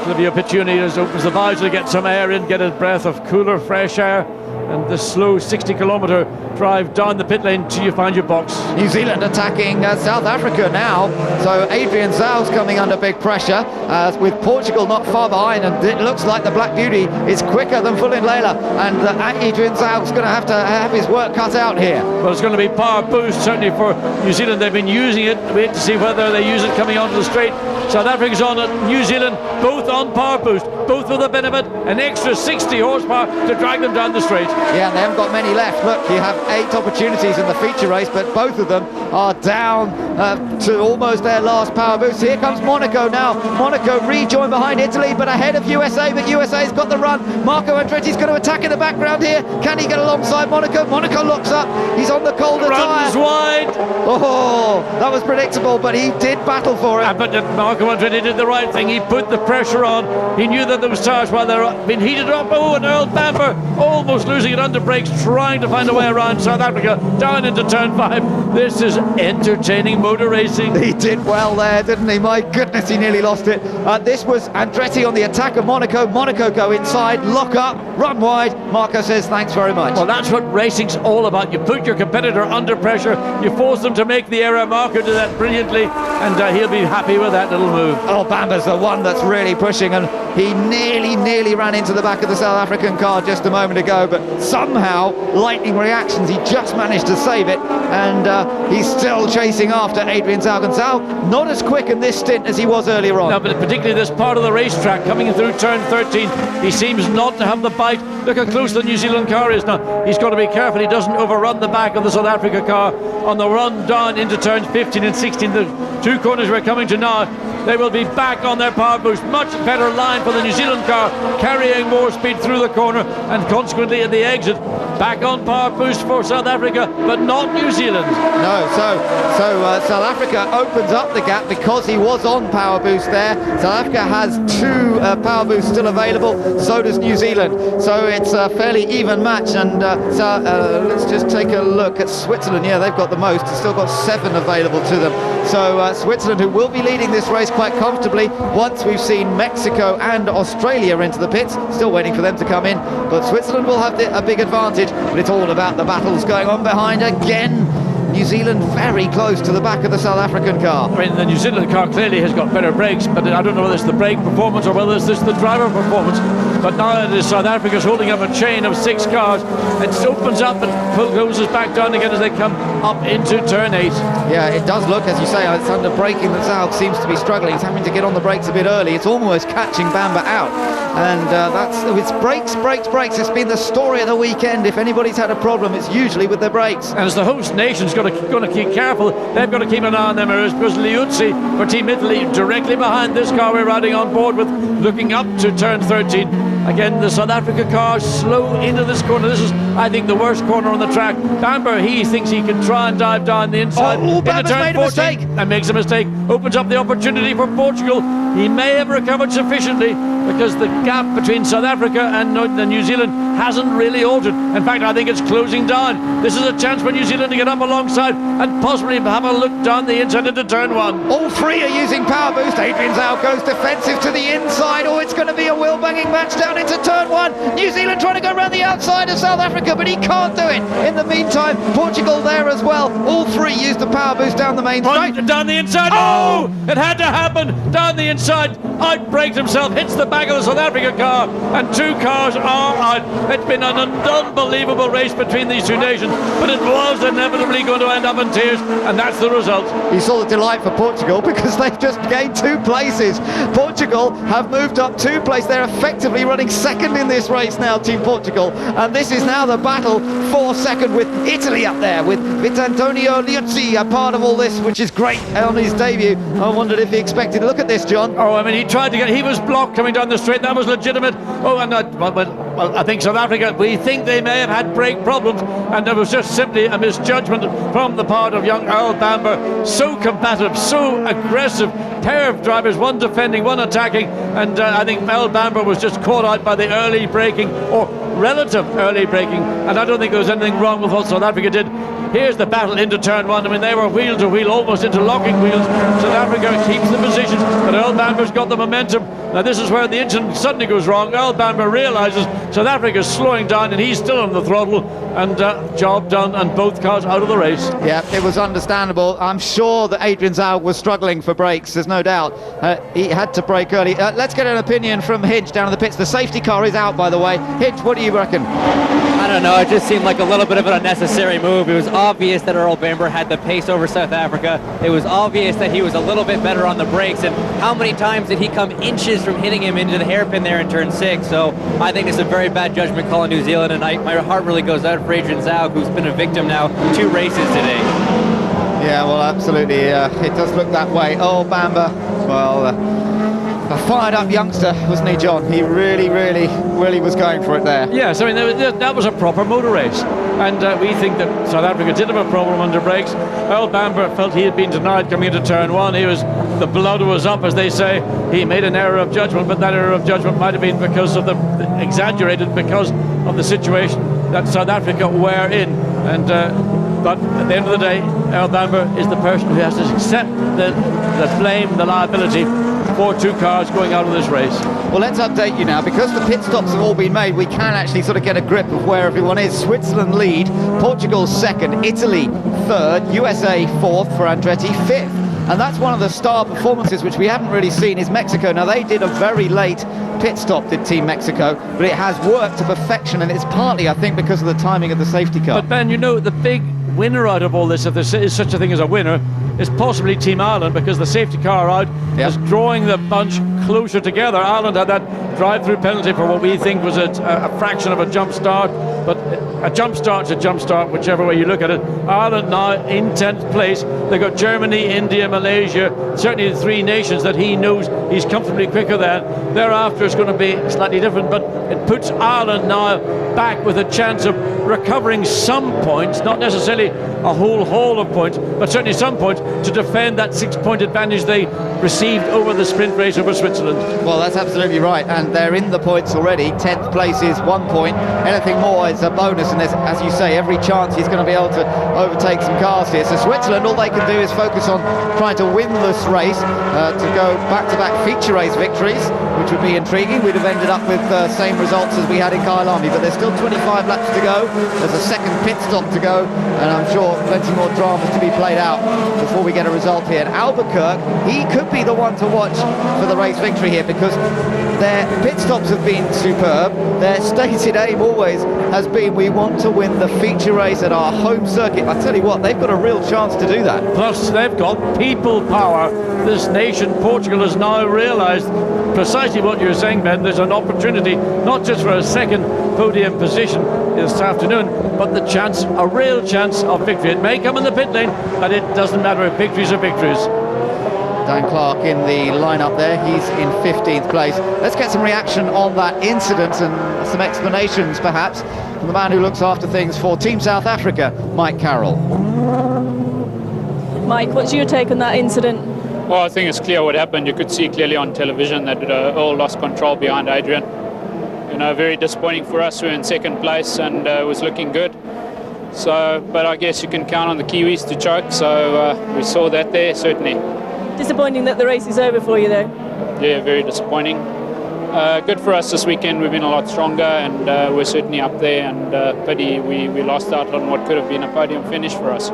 Olivia Piccioni opens the visor to get some air in, get a breath of cooler, fresh air, and the slow 60-kilometre drive down the pit lane till you find your box. New Zealand attacking South Africa now, so Adrian Zau's coming under big pressure, with Portugal not far behind, and it looks like the Black Beauty is quicker than Fulin Layla, and Adrian Zau's going to have his work cut out here. Well, it's going to be power boost certainly for New Zealand. They've been using it. Wait to see whether they use it coming onto the straight. South Africa's on it, New Zealand both on power boost, both with the benefit an extra 60 horsepower to drag them down the straight. Yeah, and they haven't got many left. Look, you have 8 opportunities in the feature race, but both of them are down to almost their last power boost. Here comes Monaco now. Monaco rejoined behind Italy, but ahead of USA, but USA's got the run. Marco Andretti's going to attack in the background here. Can he get alongside Monaco? Monaco locks up. He's on the colder Runs tyre. wide. Oh, that was predictable, but he did battle for it. But Marco Andretti did the right thing. He put the pressure on. He knew that those tyres, while they're being heated up, and Earl Bamber almost losing it under brakes, trying to find a way around South Africa down into turn 5. This is entertaining motor racing. He did well there, didn't he? My goodness, he nearly lost it. This was Andretti on the attack of Monaco. Monaco go inside, lock up, run wide. Marco says thanks very much. Well, that's what racing's all about. You put your competitor under pressure, you force them to make the error. Marco did that brilliantly, and he'll be happy with that little move. Oh, Bamber's the one that's really pushing, and he nearly ran into the back of the South African car just a moment ago, but somehow, lightning reactions, he just managed to save it, and he's still chasing after Adrian Zau. Zau not as quick in this stint as he was earlier on. No, but particularly this part of the racetrack coming through turn 13, he seems not to have the bite. Look how close the New Zealand car is now. He's got to be careful he doesn't overrun the back of the South Africa car on the run down into turns 15 and 16. The two corners we're coming to now, they will be back on their power boost. Much better line for the New Zealand car, carrying more speed through the corner, and consequently at the exit, back on power boost for South Africa, but not New Zealand. No, so South Africa opens up the gap because he was on power boost there. South Africa has 2 power boosts still available, so does New Zealand. So it's a fairly even match, and let's just take a look at Switzerland. Yeah, they've got the most. They've still got 7 available to them. So Switzerland, who will be leading this race quite comfortably once we've seen Mexico and Australia into the pits, still waiting for them to come in, but Switzerland will have a big advantage, but it's all about the battles going on behind again. New Zealand very close to the back of the South African car. I mean, the New Zealand car clearly has got better brakes, but I don't know whether it's the brake performance or whether it's just the driver performance. But now it is South Africa's holding up a chain of 6 cars. It opens up and closes back down again as they come up into turn 8. Yeah, it does look, as you say, it's under braking that Zaug seems to be struggling. He's having to get on the brakes a bit early. It's almost catching Bamber out. And it's brakes. It's been the story of the weekend. If anybody's had a problem, it's usually with their brakes. And as the host nation's going to keep careful, they've got to keep an eye on them areas, because Liuzzi for Team Italy directly behind this car we're riding on board with, looking up to turn 13. Again, the South Africa car slow into this corner. This is, I think, the worst corner on the track. Bamber, he thinks he can try and dive down the inside into Bamber's turn made 14 a mistake. and makes a mistake. Opens up the opportunity for Portugal. He may have recovered sufficiently, because the gap between South Africa and New Zealand hasn't really altered. In fact, I think it's closing down. This is a chance for New Zealand to get up alongside and possibly have a look down the inside into turn 1. All 3 are using power boost. Adrian Zaug goes defensive to the inside. Oh, it's going to be a wheel-banging match down into turn 1. New Zealand trying to go around the outside of South Africa, but he can't do it. In the meantime, Portugal there as well. All 3 used the power boost down the main straight. Down the inside. Oh! It had to happen. Down the inside. Outbraked himself. Hits the back of the South Africa car. And 2 cars are out. It's been an unbelievable race between these 2 nations. But it was inevitably going to end up in tears. And that's the result. You saw the delight for Portugal, because they've just gained 2 places. Portugal have moved up 2 places. They're effectively running second in this race now, Team Portugal. And this is now the battle for second, with Italy up there, with Vitantonio Liuzzi a part of all this, which is great on his debut. I wondered if he expected. Look at this, John. Oh, I mean, he tried to get... He was blocked coming down the straight. That was legitimate. Oh, and well, I think South Africa, we think they may have had brake problems, and there was just simply a misjudgment from the part of young Earl Bamber. So combative, so aggressive. Pair of drivers, one defending, one attacking, and I think Earl Bamber was just caught out by the early braking, or relative early braking, and I don't think there was anything wrong with what South Africa did. Here's the battle into turn 1. I mean, they were wheel to wheel, almost interlocking wheels. South Africa keeps the position, but Earl Bamber's got the momentum. Now this is where the engine suddenly goes wrong. Earl Bamber realises South Africa's slowing down, and he's still on the throttle, and job done, and both cars out of the race. Yeah, it was understandable. I'm sure that Adrian Zaug was struggling for brakes, there's no doubt. He had to brake early. Let's get an opinion from Hinch down in the pits. The safety car is out, by the way. Hinch, what do you reckon? I don't know, it just seemed like a little bit of an unnecessary move. It was obvious that Earl Bamber had the pace over South Africa. It was obvious that he was a little bit better on the brakes, and how many times did he come inches from hitting him into the hairpin there in turn 6? So I think it's a very bad judgment call in New Zealand, and my heart really goes out for Adrian Zaug, who's been a victim now 2 races today. Yeah, well, absolutely, it does look that way. Oh, Bamber, well, a fired-up youngster, wasn't he, John? He really was going for it there. Yes, I mean, that was a proper motor race. And we think that South Africa did have a problem under brakes. Earl Bamber felt he had been denied coming into turn 1. The blood was up, as they say. He made an error of judgment, but that error of judgment might have been because of exaggerated because of the situation that South Africa were in. And but at the end of the day, Earl Bamber is the person who has to accept the blame, the liability for 2 cars going out of this race. Well, let's update you now. Because the pit stops have all been made, we can actually sort of get a grip of where everyone is. Switzerland lead, Portugal second, Italy third, USA fourth, for Andretti fifth. And that's one of the star performances which we haven't really seen is Mexico. Now, they did a very late pit stop, did Team Mexico, but it has worked to perfection, and it's partly, I think, because of the timing of the safety car. But Ben, you know, the big winner out of all this, if there is such a thing as a winner, is possibly Team Ireland, because the safety car out is drawing the bunch closer together. Ireland had that drive-through penalty for what we think was a fraction of a jump start, but a jump start's a jump start, whichever way you look at it. Ireland now in 10th place. They've got Germany, India, Malaysia, certainly the 3 nations that he knows he's comfortably quicker than. Thereafter it's going to be slightly different, but it puts Ireland now back with a chance of recovering some points, not necessarily a whole haul of points, but certainly some points to defend that 6-point advantage they received over the sprint race over Switzerland. Well, that's absolutely right, and they're in the points already. 10th place is 1 point. Anything more is a bonus, and there's, as you say, every chance he's going to be able to overtake some cars here. So Switzerland, all they can do is focus on trying to win this race, to go back-to-back feature race victories, which would be intriguing. We'd have ended up with same results as we had in Kyalami, but there's still 25 laps to go. There's a second pit stop to go, and I'm sure plenty more dramas to be played out before we get a result here. And Albuquerque, he could be the one to watch for the race victory here, because their pit stops have been superb. Their stated aim always has been, we want to win the feature race at our home circuit. I tell you what, they've got a real chance to do that. Plus, they've got people power. This nation, Portugal, has now realised precisely what you're saying, Ben. There's an opportunity, not just for a second podium position this afternoon, but the chance, a real chance of victory. It may come in the pit lane, but it doesn't matter if victories are victories. Dan Clark in the lineup there, he's in 15th place. Let's get some reaction on that incident and some explanations perhaps from the man who looks after things for Team South Africa, Mike Carroll. Mike, what's your take on that incident? Well, I think it's clear what happened. You could see clearly on television that Earl lost control behind Adrian. You know, very disappointing for us. We were in second place and it was looking good. So, but I guess you can count on the Kiwis to choke. So we saw that there, certainly. Disappointing that the race is over for you, though. Yeah, very disappointing. Good for us this weekend. We've been a lot stronger and we're certainly up there. And pity we lost out on what could have been a podium finish for us.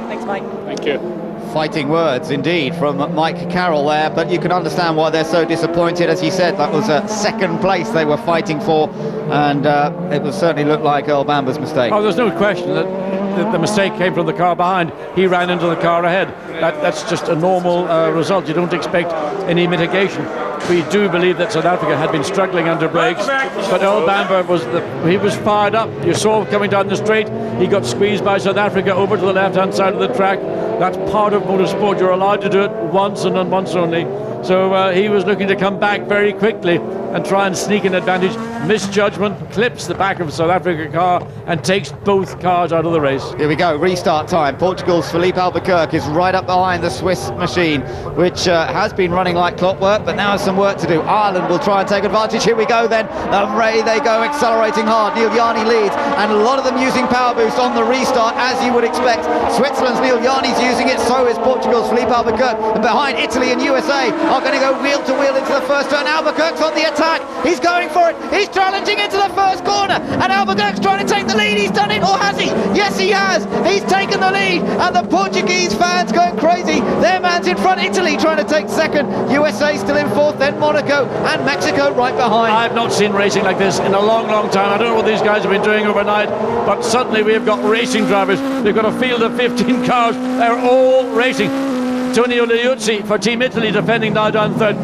Thanks, Mike. Thank you. Fighting words indeed from Mike Carroll there, but you can understand why they're so disappointed. As he said, that was a second place they were fighting for, and it would certainly look like Earl Bamber's mistake. Oh, there's no question that the mistake came from the car behind. He ran into the car ahead. That's just a normal result. You don't expect any mitigation. We do believe that South Africa had been struggling under brakes, but Earl Bamber was fired up. You saw him coming down the straight. He got squeezed by South Africa over to the left-hand side of the track. That's part of motorsport. You're allowed to do it once and once only. So he was looking to come back very quickly and try and sneak an advantage. Misjudgment, clips the back of a South Africa car and takes both cars out of the race. Here we go, restart time. Portugal's Filipe Albuquerque is right up behind the Swiss machine, which has been running like clockwork, but now has some work to do. Ireland will try and take advantage. Here we go then. Away they go, accelerating hard. Neil Yarni leads, and a lot of them using power boost on the restart, as you would expect. Switzerland's Neil Yarni's using it, so is Portugal's Filipe Albuquerque. And behind, Italy and USA are going to go wheel to wheel into the first turn. Albuquerque's on the attack. He's going for it. He's challenging into the first corner, and Albuquerque's trying to take the lead. He's done it, or has he? Yes, he has. He's taken the lead, and the Portuguese fans going crazy. Their man's in front. Italy trying to take second. USA still in fourth, then Monaco and Mexico right behind. I've not seen racing like this in a long, long time. I don't know what these guys have been doing overnight, but suddenly we've got racing drivers. We've got a field of 15 cars. They're all racing. Antonio Liuzzi for Team Italy defending now down third.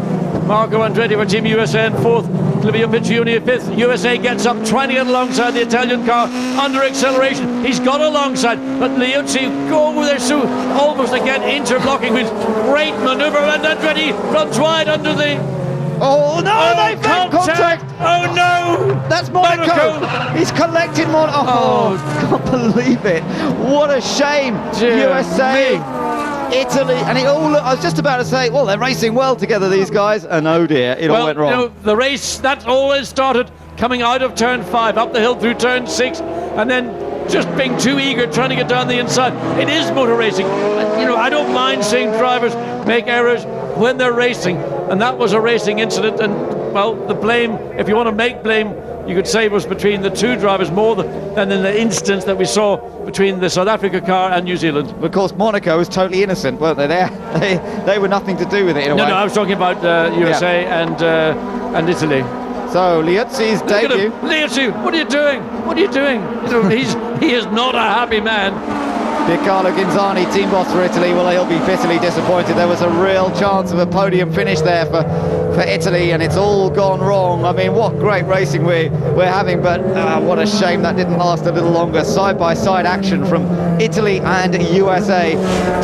Marco Andretti for Team USA in fourth. Livio Piccioni fifth. USA gets up, trying to get alongside the Italian car under acceleration. He's got alongside, but Liuzzi go over there soon, almost again interlocking with great manoeuvre, and Andretti runs wide under the. Oh no, they've had contact! Oh no! That's Monaco! He's collected Monaco. Oh, can't believe it. What a shame. USA. Italy, and it all. I was just about to say, well, they're racing well together, these guys, and oh dear, it all went wrong. You know, the race that always started coming out of turn 5, up the hill through turn 6, and then just being too eager, trying to get down the inside. It is motor racing. You know, I don't mind seeing drivers make errors when they're racing, and that was a racing incident. And well, the blame, if you want to make blame, you could say was between the two drivers more than in the instance that we saw between the South Africa car and New Zealand. Of course, Monaco was totally innocent, weren't they? They were nothing to do with it in a way. No, I was talking about USA and Italy. So Liuzzi's debut. Liuzzi, what are you doing? What are you doing? You know, he is not a happy man. Piercarlo Ginzani, team boss for Italy, well, he'll be bitterly disappointed. There was a real chance of a podium finish there for Italy, and it's all gone wrong. I mean, what great racing we're having, but what a shame that didn't last a little longer. Side-by-side action from Italy and USA.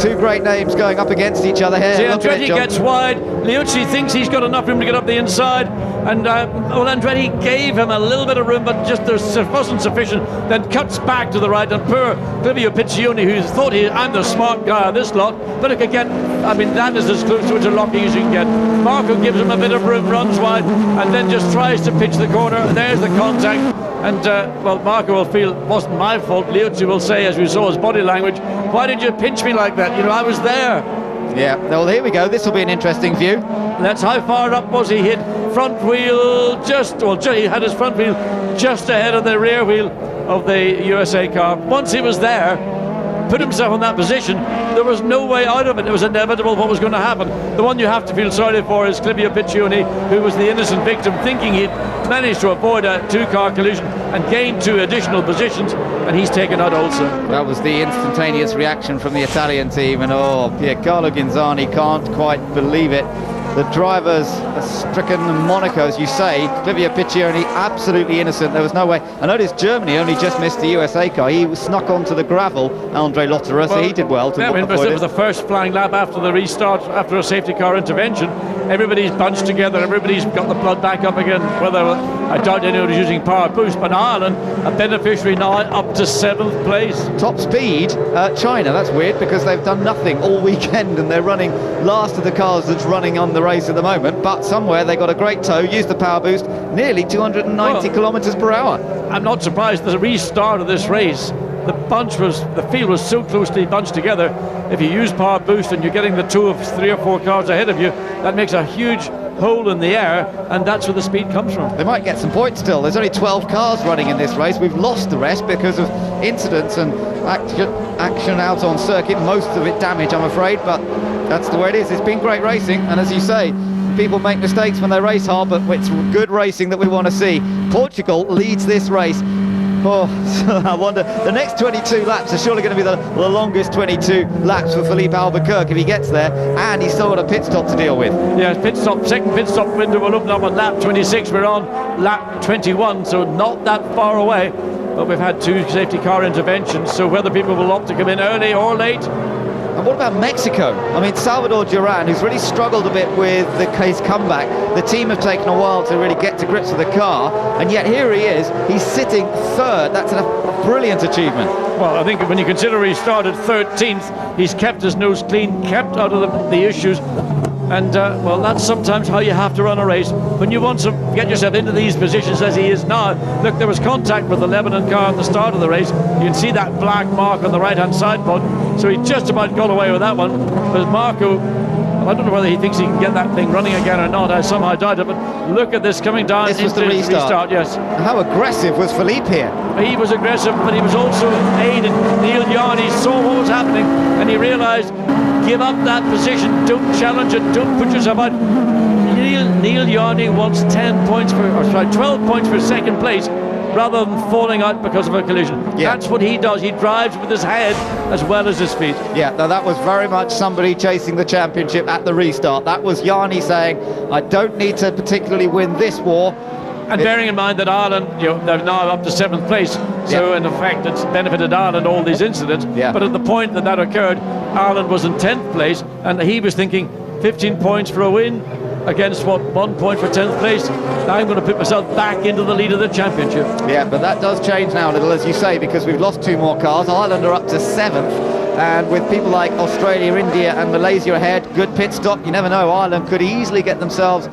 Two great names going up against each other here. See, Andretti gets wide. Liuzzi thinks he's got enough room to get up the inside, and Andretti gave him a little bit of room, but just there wasn't sufficient. Then cuts back to the right, and poor Livio Piccioni, who thought I'm the smart guy of this lot. But look again, I mean, that is as close to interlocking as you can get. Marco gives him a bit of room, runs wide, and then just tries to pitch the corner. There's the contact, and well, Marco will feel it wasn't my fault. Liuzzi will say, as we saw his body language, why did you pinch me like that? You know, I was there. Yeah, well, here we go. This will be an interesting view. That's how far up was he hit. Front wheel he had his front wheel just ahead of the rear wheel of the USA car. Once he was there, put himself in that position, there was no way out of it. It was inevitable what was going to happen. The one you have to feel sorry for is Clivia Piccioni, who was the innocent victim, thinking he'd managed to avoid a two-car collision and gain 2 additional positions, and he's taken out also. That was the instantaneous reaction from the Italian team, and Piercarlo Ghinzani can't quite believe it. The drivers are stricken Monaco, as you say. Clivia Piccioni absolutely innocent. There was no way. I noticed Germany only just missed the USA car. He was snuck onto the gravel, Andre Lotterer, so he did well to avoid it was the first flying lap after the restart, after a safety car intervention. Everybody's bunched together, everybody's got the blood back up again. Whether I doubt anybody's using power boost, but Ireland, a beneficiary now, up to 7th place. Top speed, China. That's weird because they've done nothing all weekend and they're running last of the cars that's running on the race at the moment. But somewhere they got a great tow, used the power boost, nearly 290 kilometers per hour. I'm not surprised. The restart of this race, the field was so closely bunched together. If you use power boost and you're getting the 2 of 3 or 4 cars ahead of you, that makes a huge hole in the air, and that's where the speed comes from. They might get some points still. There's only 12 cars running in this race. We've lost the rest because of incidents and action out on circuit, most of it damage, I'm afraid, but that's the way it is. It's been great racing, and as you say, people make mistakes when they race hard, but it's good racing that we want to see. Portugal leads this race. Oh, so I wonder, the next 22 laps are surely going to be the longest 22 laps for Filipe Albuquerque if he gets there, and he's still got a pit stop to deal with. Yeah, second pit stop window will open up on lap 26. We're on lap 21, so not that far away, but we've had 2 safety car interventions, so whether people will opt to come in early or late. And what about Mexico? I mean, Salvador Duran, who's really struggled a bit with his comeback. The team have taken a while to really get to grips with the car, and yet here he is. He's sitting 3rd. That's a brilliant achievement. Well, I think when you consider he started 13th, he's kept his nose clean, kept out of the issues. And, well, that's sometimes how you have to run a race. When you want to get yourself into these positions as he is now, look, there was contact with the Lebanon car at the start of the race. You can see that black mark on the right-hand side pod. So he just about got away with that one. But Marco, I don't know whether he thinks he can get that thing running again or not. I somehow doubt it. But look at this coming down. This was the restart. Yes. How aggressive was Filipe here? He was aggressive, but he was also aided. Neil Yarny saw what was happening, and he realised, give up that position, don't challenge it, don't put yourself out. Neil Yarny wants 12 points for 2nd place, rather than falling out because of a collision. Yeah. That's what he does. He drives with his head as well as his feet. Yeah, now that was very much somebody chasing the championship at the restart. That was Yarny saying, I don't need to particularly win this war. And bearing in mind that Ireland, they're now up to 7th place, so in effect it's benefited Ireland, all these incidents. But at the point that occurred, Ireland was in 10th place, and he was thinking 15 points for a win against 1 point for 10th place. Now I'm going to put myself back into the lead of the championship. Yeah, but that does change now a little, as you say, because we've lost 2 more cars. Ireland are up to 7th. And with people like Australia, India and Malaysia ahead, good pit stop, you never know, Ireland could easily get themselves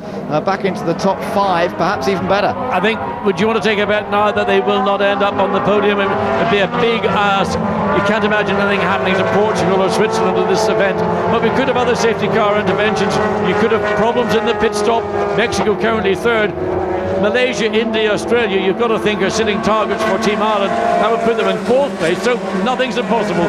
back into the top 5, perhaps even better. I think, would you want to take a bet now that they will not end up on the podium? It'd be a big ask. You can't imagine anything happening to Portugal or Switzerland at this event. But we could have other safety car interventions. You could have problems in the pit stop. Mexico currently 3rd. Malaysia, India, Australia, you've got to think are sitting targets for Team Ireland. That would put them in 4th place, so nothing's impossible.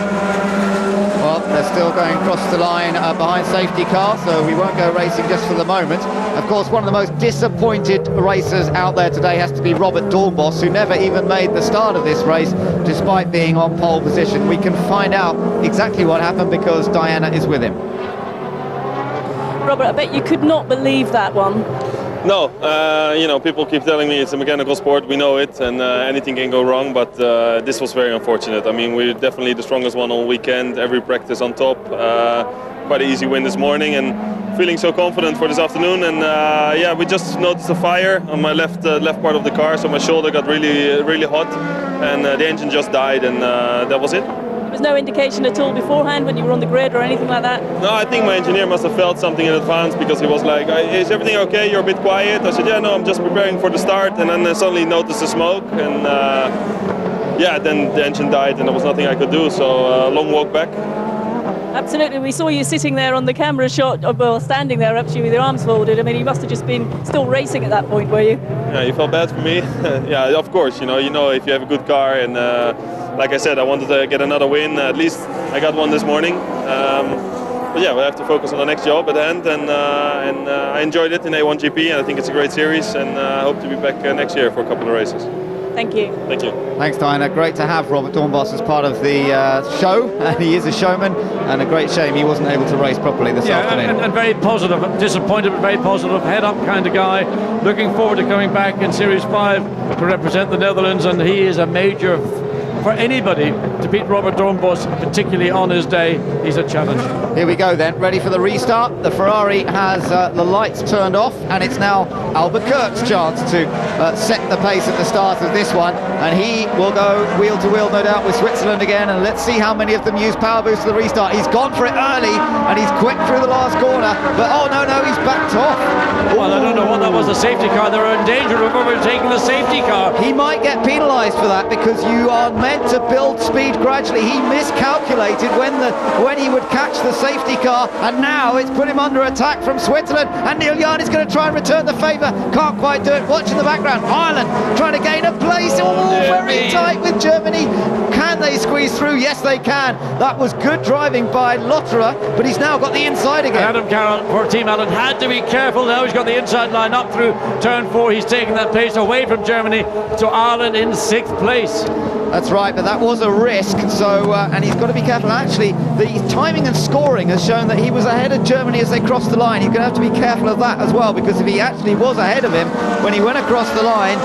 Well, they're still going across the line behind safety car, so we won't go racing just for the moment. Of course, one of the most disappointed racers out there today has to be Robert Dornbos, who never even made the start of this race, despite being on pole position. We can find out exactly what happened because Diana is with him. Robert, I bet you could not believe that one. No, people keep telling me it's a mechanical sport, we know it, and anything can go wrong, but this was very unfortunate. I mean, we're definitely the strongest one all weekend, every practice on top, quite an easy win this morning, and feeling so confident for this afternoon, and we just noticed a fire on my left part of the car, so my shoulder got really hot, and the engine just died, and that was it. There was no indication at all beforehand when you were on the grid or anything like that? No, I think my engineer must have felt something in advance because he was like, is everything okay? You're a bit quiet. I said, yeah, no, I'm just preparing for the start, and then I suddenly noticed the smoke, and then the engine died and there was nothing I could do, so long walk back. Absolutely, we saw you sitting there on the camera shot, well, standing there actually with your arms folded. I mean, you must have just been still racing at that point, were you? Yeah, you felt bad for me. Yeah, of course, you know if you have a good car and like I said, I wanted to get another win. At least I got one this morning. But yeah, we have to focus on the next job at the end, and I enjoyed it in A1GP, and I think it's a great series, and I hope to be back next year for a couple of races. Thank you. Thank you. Thanks, Diana. Great to have Robert Dornbos as part of the show, and he is a showman, and a great shame he wasn't able to race properly this afternoon. And very positive, disappointed but very positive, head-up kind of guy, looking forward to coming back in Series 5 to represent the Netherlands, and he is a major for anybody to beat Robert Dornbos, particularly on his day. He's a challenge. Here we go then, ready for the restart. The Ferrari has the lights turned off, and it's now Albuquerque's chance to set the pace at the start of this one, and he will go wheel to wheel, no doubt, with Switzerland again, and let's see how many of them use power boost for the restart. He's gone for it early, and he's quick through the last corner, but oh no, he's backed off. Well, I don't know what that was, a safety car. They were in danger of overtaking the safety car. He might get penalised for that, because you are meant to build speed gradually. He miscalculated when he would catch the safety car, and now it's put him under attack from Switzerland, and Neil Yarney's going to try and return the favour. Can't quite do it. Watch in the background, Ireland trying to gain a place. Very tight with Germany. Can they squeeze through? Yes, they can. That was good driving by Lotterer, but he's now got the inside again. Adam Carroll for Team Allen had to be careful. Now he's got the inside line up through turn 4. He's taking that pace away from Germany, so Ireland in 6th place. That's right, but that was a risk, so and he's got to be careful. Actually, the timing and scoring has shown that he was ahead of Germany as they crossed the line. He's going to have to be careful of that as well, because if he actually was ahead of him when he went across the line,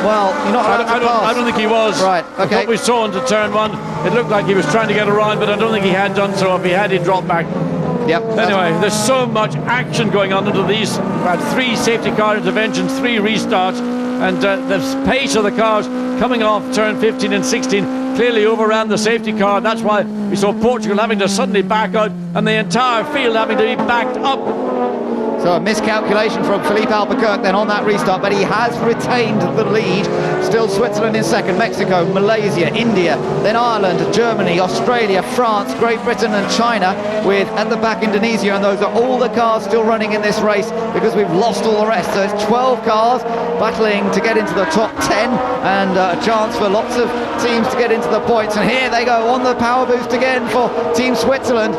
well, you're not allowed to pass. I don't think he was. Right, okay. What we saw into turn 1, it looked like he was trying to get around, but I don't think he had done so. If he had, he'd drop back. Yep. Anyway, there's so much action going on into these 3 safety car interventions, 3 restarts, and the pace of the cars coming off turn 15 and 16 clearly overran the safety car. That's why we saw Portugal having to suddenly back out, and the entire field having to be backed up. So a miscalculation from Philippe Albuquerque then on that restart, but he has retained the lead. Still Switzerland in second, Mexico, Malaysia, India, then Ireland, Germany, Australia, France, Great Britain and China, with at the back Indonesia, and those are all the cars still running in this race because we've lost all the rest. So it's 12 cars battling to get into the top 10, and a chance for lots of teams to get into the points. And here they go on the power boost again for Team Switzerland.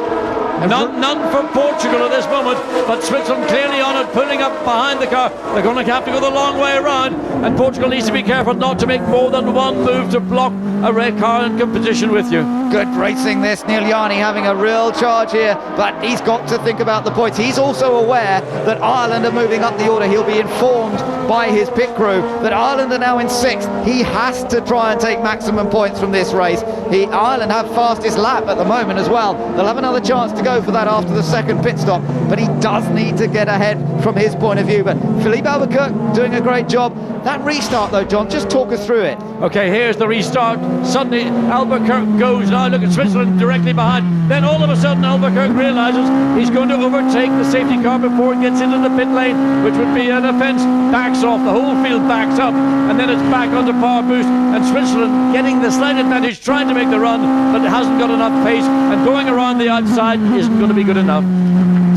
None for Portugal at this moment, but Switzerland clearly on it, pulling up behind the car. They're going to have to go the long way around, and Portugal needs to be careful not to make more than one move to block a red car in competition with you. Good racing this, Neil Yarney having a real charge here, but he's got to think about the points. He's also aware that Ireland are moving up the order. He'll be informed by his pit crew that Ireland are now in 6th. He has to try and take maximum points from this race. Ireland have fastest lap at the moment as well. They'll have another chance to go for that after the second pit stop, but he does need to get ahead from his point of view. But Philippe Albuquerque doing a great job. That restart though, John, just talk us through it. Okay, here's the restart. Suddenly Albuquerque goes. Now look at Switzerland directly behind. Then all of a sudden Albuquerque realizes he's going to overtake the safety car before it gets into the pit lane, which would be an offence. Backs off, the whole field backs up, and then it's back onto power boost, and Switzerland getting the slight advantage, trying to make the run, but it hasn't got enough pace, and going around the outside isn't going to be good enough.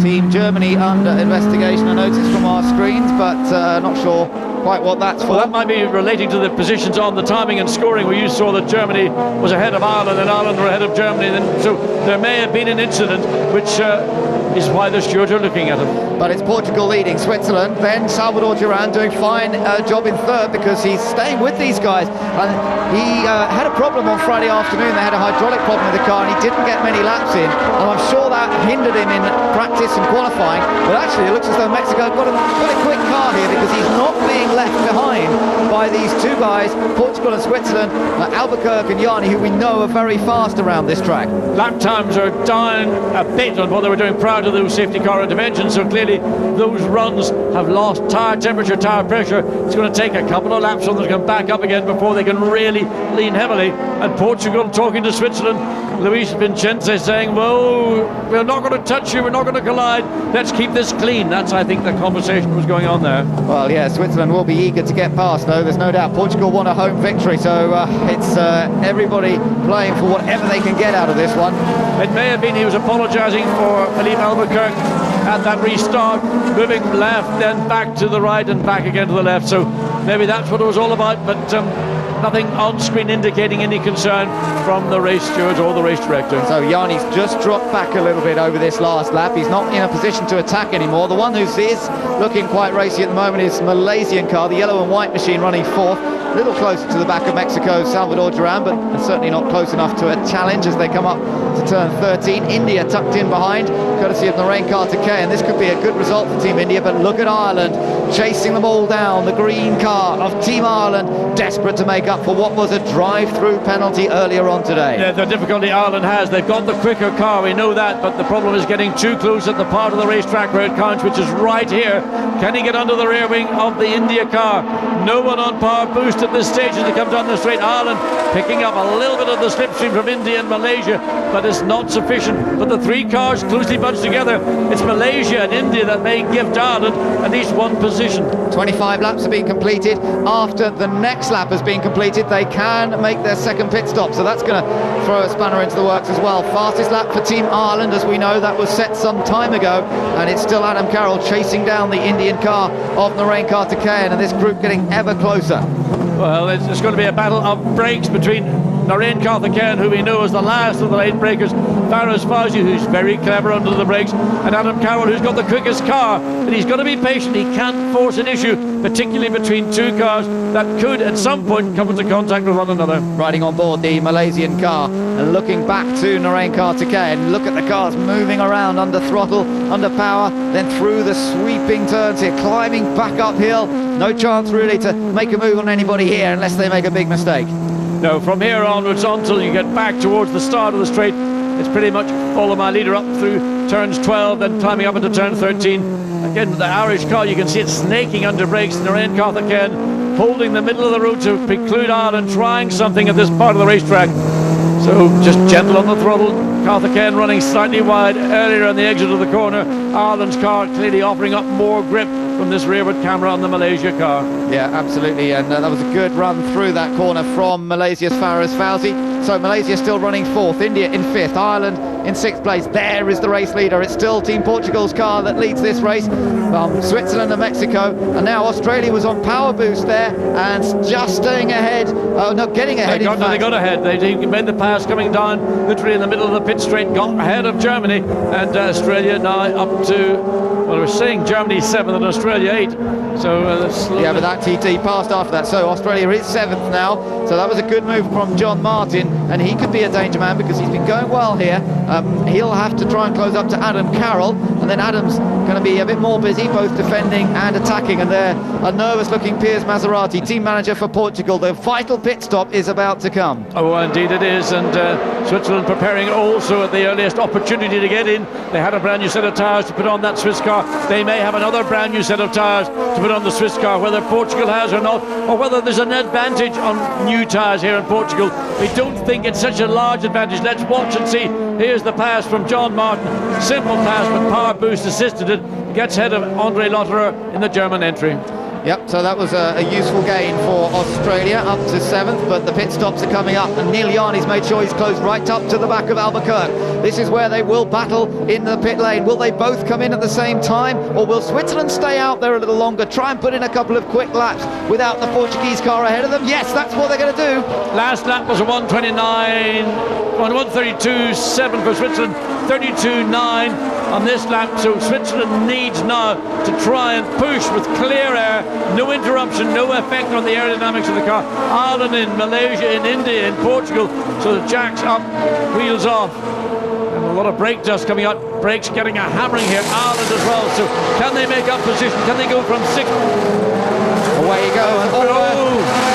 Team Germany under investigation, I noticed from our screens, but not sure quite what that's for. Well, that might be relating to the positions on the timing and scoring, where you saw that Germany was ahead of Ireland and Ireland were ahead of Germany, and so there may have been an incident which is why the stewards are looking at him. But it's Portugal leading Switzerland, then Salvador Duran doing fine job in third because he's staying with these guys. And he had a problem on Friday afternoon. They had a hydraulic problem with the car and he didn't get many laps in, and I'm sure that hindered him in practice and qualifying. But actually it looks as though Mexico got a quick car here because he's not being left behind by these two guys, Portugal and Switzerland, Albuquerque and Yarney, who we know are very fast around this track. Lap times are down a bit on what they were doing prior to those safety car interventions, so clearly those runs have lost tire temperature, tire pressure. It's going to take a couple of laps for them to come back up again before they can really lean heavily. And Portugal talking to Switzerland, Luis Vicente saying, well, we're not going to touch you, we're not going to collide, let's keep this clean. That's, I think, the conversation was going on there. Well, yeah, Switzerland will be eager to get past, though, there's no doubt. Portugal won a home victory, so it's everybody playing for whatever they can get out of this one. It may have been he was apologising for Philippe Albuquerque at that restart, moving left, then back to the right and back again to the left, so maybe that's what it was all about. But nothing on screen indicating any concern from the race stewards or the race director. So Yanni's just dropped back a little bit over this last lap. He's not in a position to attack anymore. The one who is looking quite racy at the moment is Malaysian car, the yellow and white machine, running fourth. A little closer to the back of Mexico's Salvador Duran, but certainly not close enough to a challenge as they come up to turn 13. India tucked in behind, courtesy of Narain Karthikeyan, and this could be a good result for Team India, but look at Ireland chasing them all down. The green car of Team Ireland, desperate to make up for what was a drive-through penalty earlier on today. Yeah, the difficulty Ireland has, they've got the quicker car, we know that, but the problem is getting too close at the part of the racetrack where it counts, which is right here. Can he get under the rear wing of the India car? No one on power boost at this stage as they come down the straight. Ireland picking up a little bit of the slipstream from India and Malaysia, but it's not sufficient. But the three cars closely bunched together, it's Malaysia and India that may give Ireland at least one position. 25 laps have been completed. After the next lap has been completed, they can make their second pit stop, so that's going to throw a spanner into the works as well. Fastest lap for Team Ireland, as we know, that was set some time ago, and it's still Adam Carroll chasing down the Indian car of Narain Karthikeyan, and this group getting ever closer. Well, it's going to be a battle of brakes between Narain Karthikeyan, who we know is the last of the lane breakers, Faraz Fawzi, who's very clever under the brakes, and Adam Carroll, who's got the quickest car. But he's got to be patient. He can't force an issue, particularly between two cars that could at some point come into contact with one another. Riding on board the Malaysian car and looking back to Narain Karthikeyan, look at the cars moving around under throttle, under power, then through the sweeping turns here, climbing back uphill. No chance really to make a move on anybody here unless they make a big mistake. No, from here onwards until you get back towards the start of the straight, it's pretty much follow my leader up through turns 12, then climbing up into turn 13. Again, the Irish car, you can see it snaking under brakes. Narain Karthikeyan holding the middle of the road to preclude Ireland trying something at this part of the racetrack. So just gentle on the throttle. Karthikeyan running slightly wide earlier on the exit of the corner. Ireland's car clearly offering up more grip from this rearward camera on the Malaysia car. Yeah, absolutely, and that was a good run through that corner from Malaysia's Faraz Fawzi. So Malaysia still running fourth, India in fifth, Ireland in sixth place. There is the race leader. It's still Team Portugal's car that leads this race. Switzerland and Mexico, and now Australia was on power boost there and just staying ahead. Oh, no, getting ahead. They got ahead. They made the pass coming down literally in the middle of the pit straight, got ahead of Germany, and Australia now up to, well, we're saying Germany 7th and Australia 8. So yeah, but that TT passed after that. So Australia is 7th now. So that was a good move from John Martin, and he could be a danger man because he's been going well here. He'll have to try and close up to Adam Carroll, and then Adam's going to be a bit more busy, both defending and attacking. And there, a nervous-looking Piers Maserati, team manager for Portugal. The vital pit stop is about to come. Oh, indeed it is, and Switzerland preparing also at the earliest opportunity to get in. They had a brand new set of tyres to put on that Swiss car. They may have another brand new set of tyres to put on the Swiss car, whether Portugal has or not, or whether there's an advantage on new tyres here in Portugal. We don't think it's such a large advantage. Let's watch and see. Here's the pass from John Martin. Simple pass, but power boost assisted it. Gets ahead of Andre Lotterer in the German entry. Yep, so that was a useful gain for Australia, up to 7th, but the pit stops are coming up, and Neil Yarni's made sure he's closed right up to the back of Albuquerque. This is where they will battle in the pit lane. Will they both come in at the same time, or will Switzerland stay out there a little longer, try and put in a couple of quick laps without the Portuguese car ahead of them? Yes, that's what they're going to do. Last lap was a 1:29.7 for Switzerland, 32.9 on this lap, so Switzerland needs now to try and push with clear air, no interruption, no effect on the aerodynamics of the car. Ireland in Malaysia, in India, in Portugal, so the jacks up, wheels off, and a lot of brake dust coming out, brakes getting a hammering here. Ireland as well, so can they make up position? Can they go from 6th? Away you go, and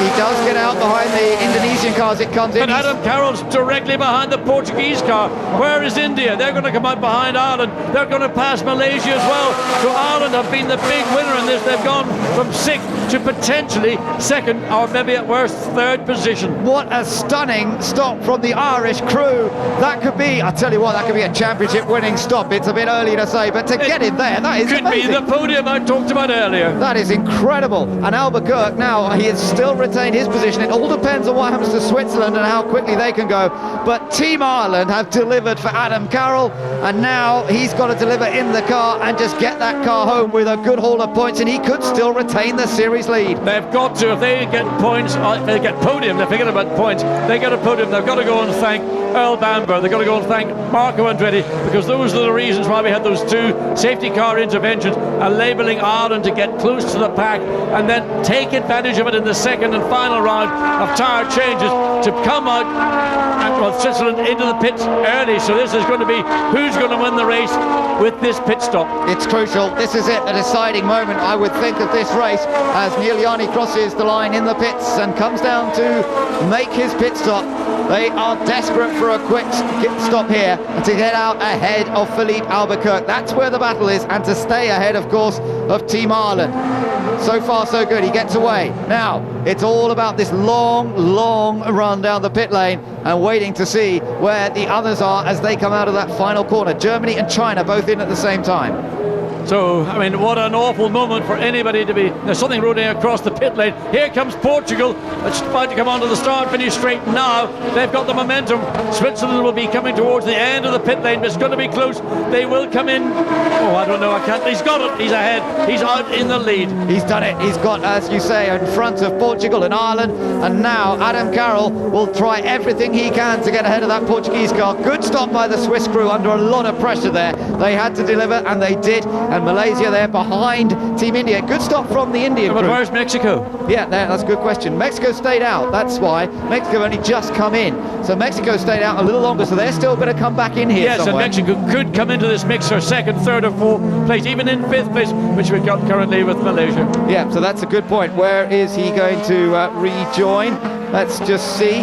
he does get out behind the Indonesian car as it comes in. And Adam Carroll's directly behind the Portuguese car. Where is India? They're going to come out behind Ireland. They're going to pass Malaysia as well. So Ireland have been the big winner in this. They've gone from 6th to potentially 2nd, or maybe at worst 3rd position. What a stunning stop from the Irish crew. That could be, I tell you what, that could be a championship winning stop. It's a bit early to say, but to get in there, that is could amazing. Be the podium I talked about earlier. That is incredible. And Albuquerque now, he has still retained his position. It all depends on what happens to Switzerland and how quickly they can go. But Team Ireland have delivered for Adam Carroll, and now he's got to deliver in the car and just get that car home with a good haul of points, and he could still retain the series lead. They've got to, if they get points, if they get podium, they forget about points, they get a podium, they've got to go and thank Earl Bamber, they've got to go and thank Marco Andretti, because those are the reasons why we had those 2 safety car interventions, enabling Ireland to get close to the pack and then take advantage of it in the second and final round of tyre changes to come out and Switzerland into the pits early. So this is going to be who's going to win the race with this pit stop. It's crucial. This is it, a deciding moment, I would think, of this race, as Neil Yanni crosses the line in the pits and comes down to make his pit stop. They are desperate for a quick stop here to get out ahead of Philippe Albuquerque. That's where the battle is, and to stay ahead, of course, of Team Ireland. So far, so good. He gets away. Now, it's all about this long run down the pit lane and waiting to see where the others are as they come out of that final corner. Germany and China both in at the same time. So, I mean, what an awful moment for anybody to be... There's something rolling across the pit lane. Here comes Portugal. It's about to come onto the start-finish straight now. They've got the momentum. Switzerland will be coming towards the end of the pit lane. It's going to be close. They will come in. Oh, I don't know. I can't... He's got it. He's ahead. He's out in the lead. He's done it. He's got, as you say, in front of Portugal and Ireland. And now Adam Carroll will try everything he can to get ahead of that Portuguese car. Good stop by the Swiss crew under a lot of pressure there. They had to deliver, and they did. And Malaysia there behind Team India. Good stop from the Indian But crew. where's Mexico? Yeah, that's a good question. Mexico stayed out, that's why. Mexico only just come in. So Mexico stayed out a little longer, so they're still going to come back in here yes, somewhere. and Mexico could come into this mix for second, third or fourth place, even in 5th place, which we've got currently with Malaysia. Yeah, so that's a good point. Where is he going to rejoin? Let's just see.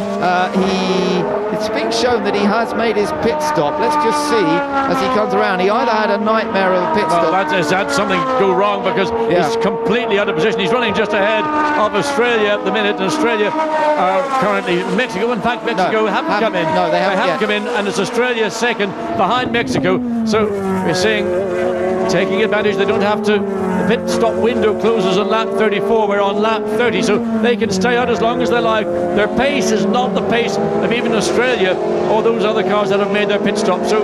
It's being shown that he has made his pit stop. Let's just see as he comes around. He either had a nightmare of a pit stop. That's something go wrong, because he's completely out of position. He's running just ahead of Australia at the minute, and Australia are currently Mexico. In fact, Mexico haven't come in. No, they haven't come in, and it's Australia second behind Mexico. So we're seeing taking advantage. They don't have to. The pit stop window closes on lap 34. We're on lap 30, so they can stay out as long as they like. Their pace is not the pace of even Australia or those other cars that have made their pit stop. So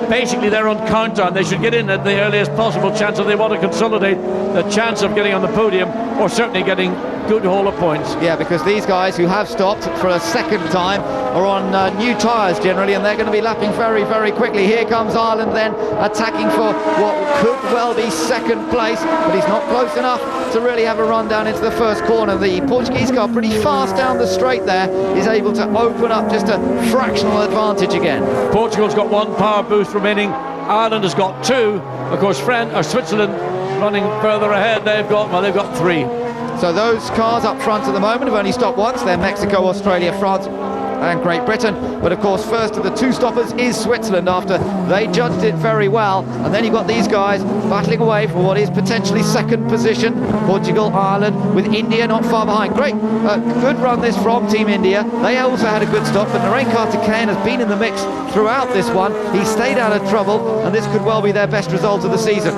basically they're on countdown. They should get in at the earliest possible chance if they want to consolidate the chance of getting on the podium, or certainly getting good haul of points. Yeah, because these guys who have stopped for a second time are on new tyres generally, and they're going to be lapping very quickly. Here comes Ireland then, attacking for what could well be second place, but he's not close enough to really have a run down into the first corner. The Portuguese car pretty fast down the straight there is able to open up just a fractional advantage again. Portugal's got 1 power boost remaining. Ireland has got 2. Of course, Switzerland running further ahead. They've got 3. So those cars up front at the moment have only stopped once. They're Mexico, Australia, France and Great Britain. But of course, first of the 2 stoppers is Switzerland, after they judged it very well. And then you've got these guys battling away for what is potentially second position. Portugal, Ireland, with India not far behind. Great, good run this from Team India. They also had a good stop, but Narain Karthikeyan has been in the mix throughout this one. He stayed out of trouble, and this could well be their best result of the season.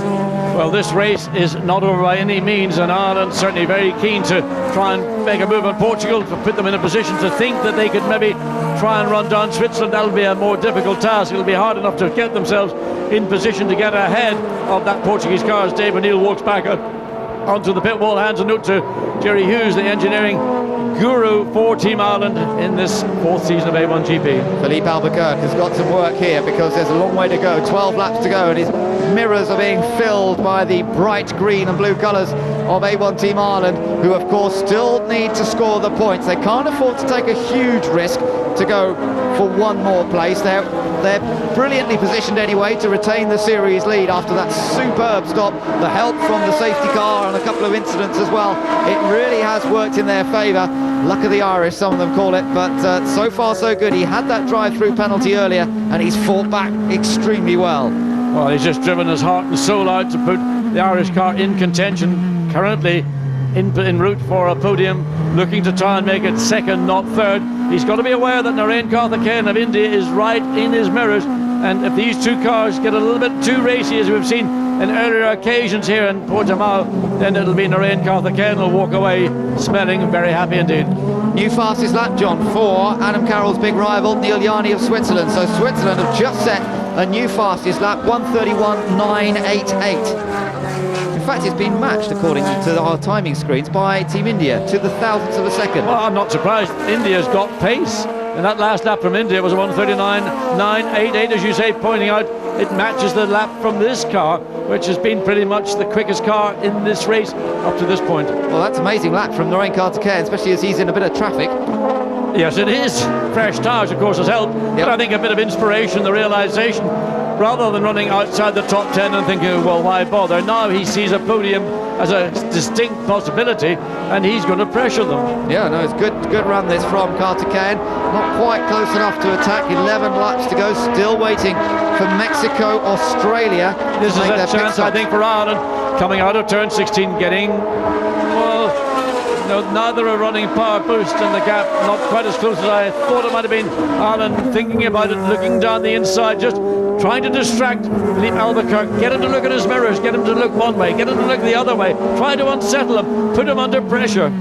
Well, this race is not over by any means, and Ireland certainly very keen to try and make a move on Portugal, to put them in a position to think that they could maybe try and run down Switzerland. That'll be a more difficult task. It'll be hard enough to get themselves in position to get ahead of that Portuguese car as Dave O'Neill walks back onto the pit wall. Hands a note to Jerry Hughes, the engineering guru for Team Ireland in this 4th season of A1GP. Philippe Albuquerque has got some work here, because there's a long way to go, 12 laps to go, and his mirrors are being filled by the bright green and blue colours of A1 Team Ireland, who of course still need to score the points. They can't afford to take a huge risk to go for 1 more place. They're brilliantly positioned anyway to retain the series lead after that superb stop. The help from the safety car and a couple of incidents as well, it really has worked in their favour. Luck of the Irish, some of them call it, but so far so good. He had that drive-through penalty earlier, and he's fought back extremely well. Well, he's just driven his heart and soul out to put the Irish car in contention, currently en route for a podium, looking to try and make it second, not third. He's got to be aware that Narain Karthikeyan of India is right in his mirrors, and if these 2 cars get a little bit too racy, as we've seen in earlier occasions here in Portimao, then it'll be Narain Karthikeyan will walk away smelling very happy indeed. New fastest lap, John, for Adam Carroll's big rival, Neil Yanni of Switzerland. So Switzerland have just set a new fastest lap, 1:31.988. fact, it's been matched according to our timing screens by Team India to the thousandths of a second. Well, I'm not surprised. India's got pace. And that last lap from India was a 1:39.988, as you say, pointing out it matches the lap from this car, which has been pretty much the quickest car in this race up to this point. Well, that's amazing lap from Narain Karthikeyan, especially as he's in a bit of traffic. Yes, it is. Fresh tyres, of course, has helped. Yep. But I think a bit of inspiration, the realisation, rather than running outside the top 10 and thinking, well, why bother? Now he sees a podium as a distinct possibility, and he's going to pressure them. Yeah, no, it's good run this from Karthikeyan. Not quite close enough to attack. 11 laps to go. Still waiting for Mexico, Australia. This is a chance, I think, for Ireland coming out of turn 16, getting, well, no, neither are running power boost, and the gap not quite as close as I thought it might have been. Ireland thinking about it, looking down the inside, just trying to distract Philippe Albuquerque, get him to look at his mirrors, get him to look one way, get him to look the other way, try to unsettle him, put him under pressure.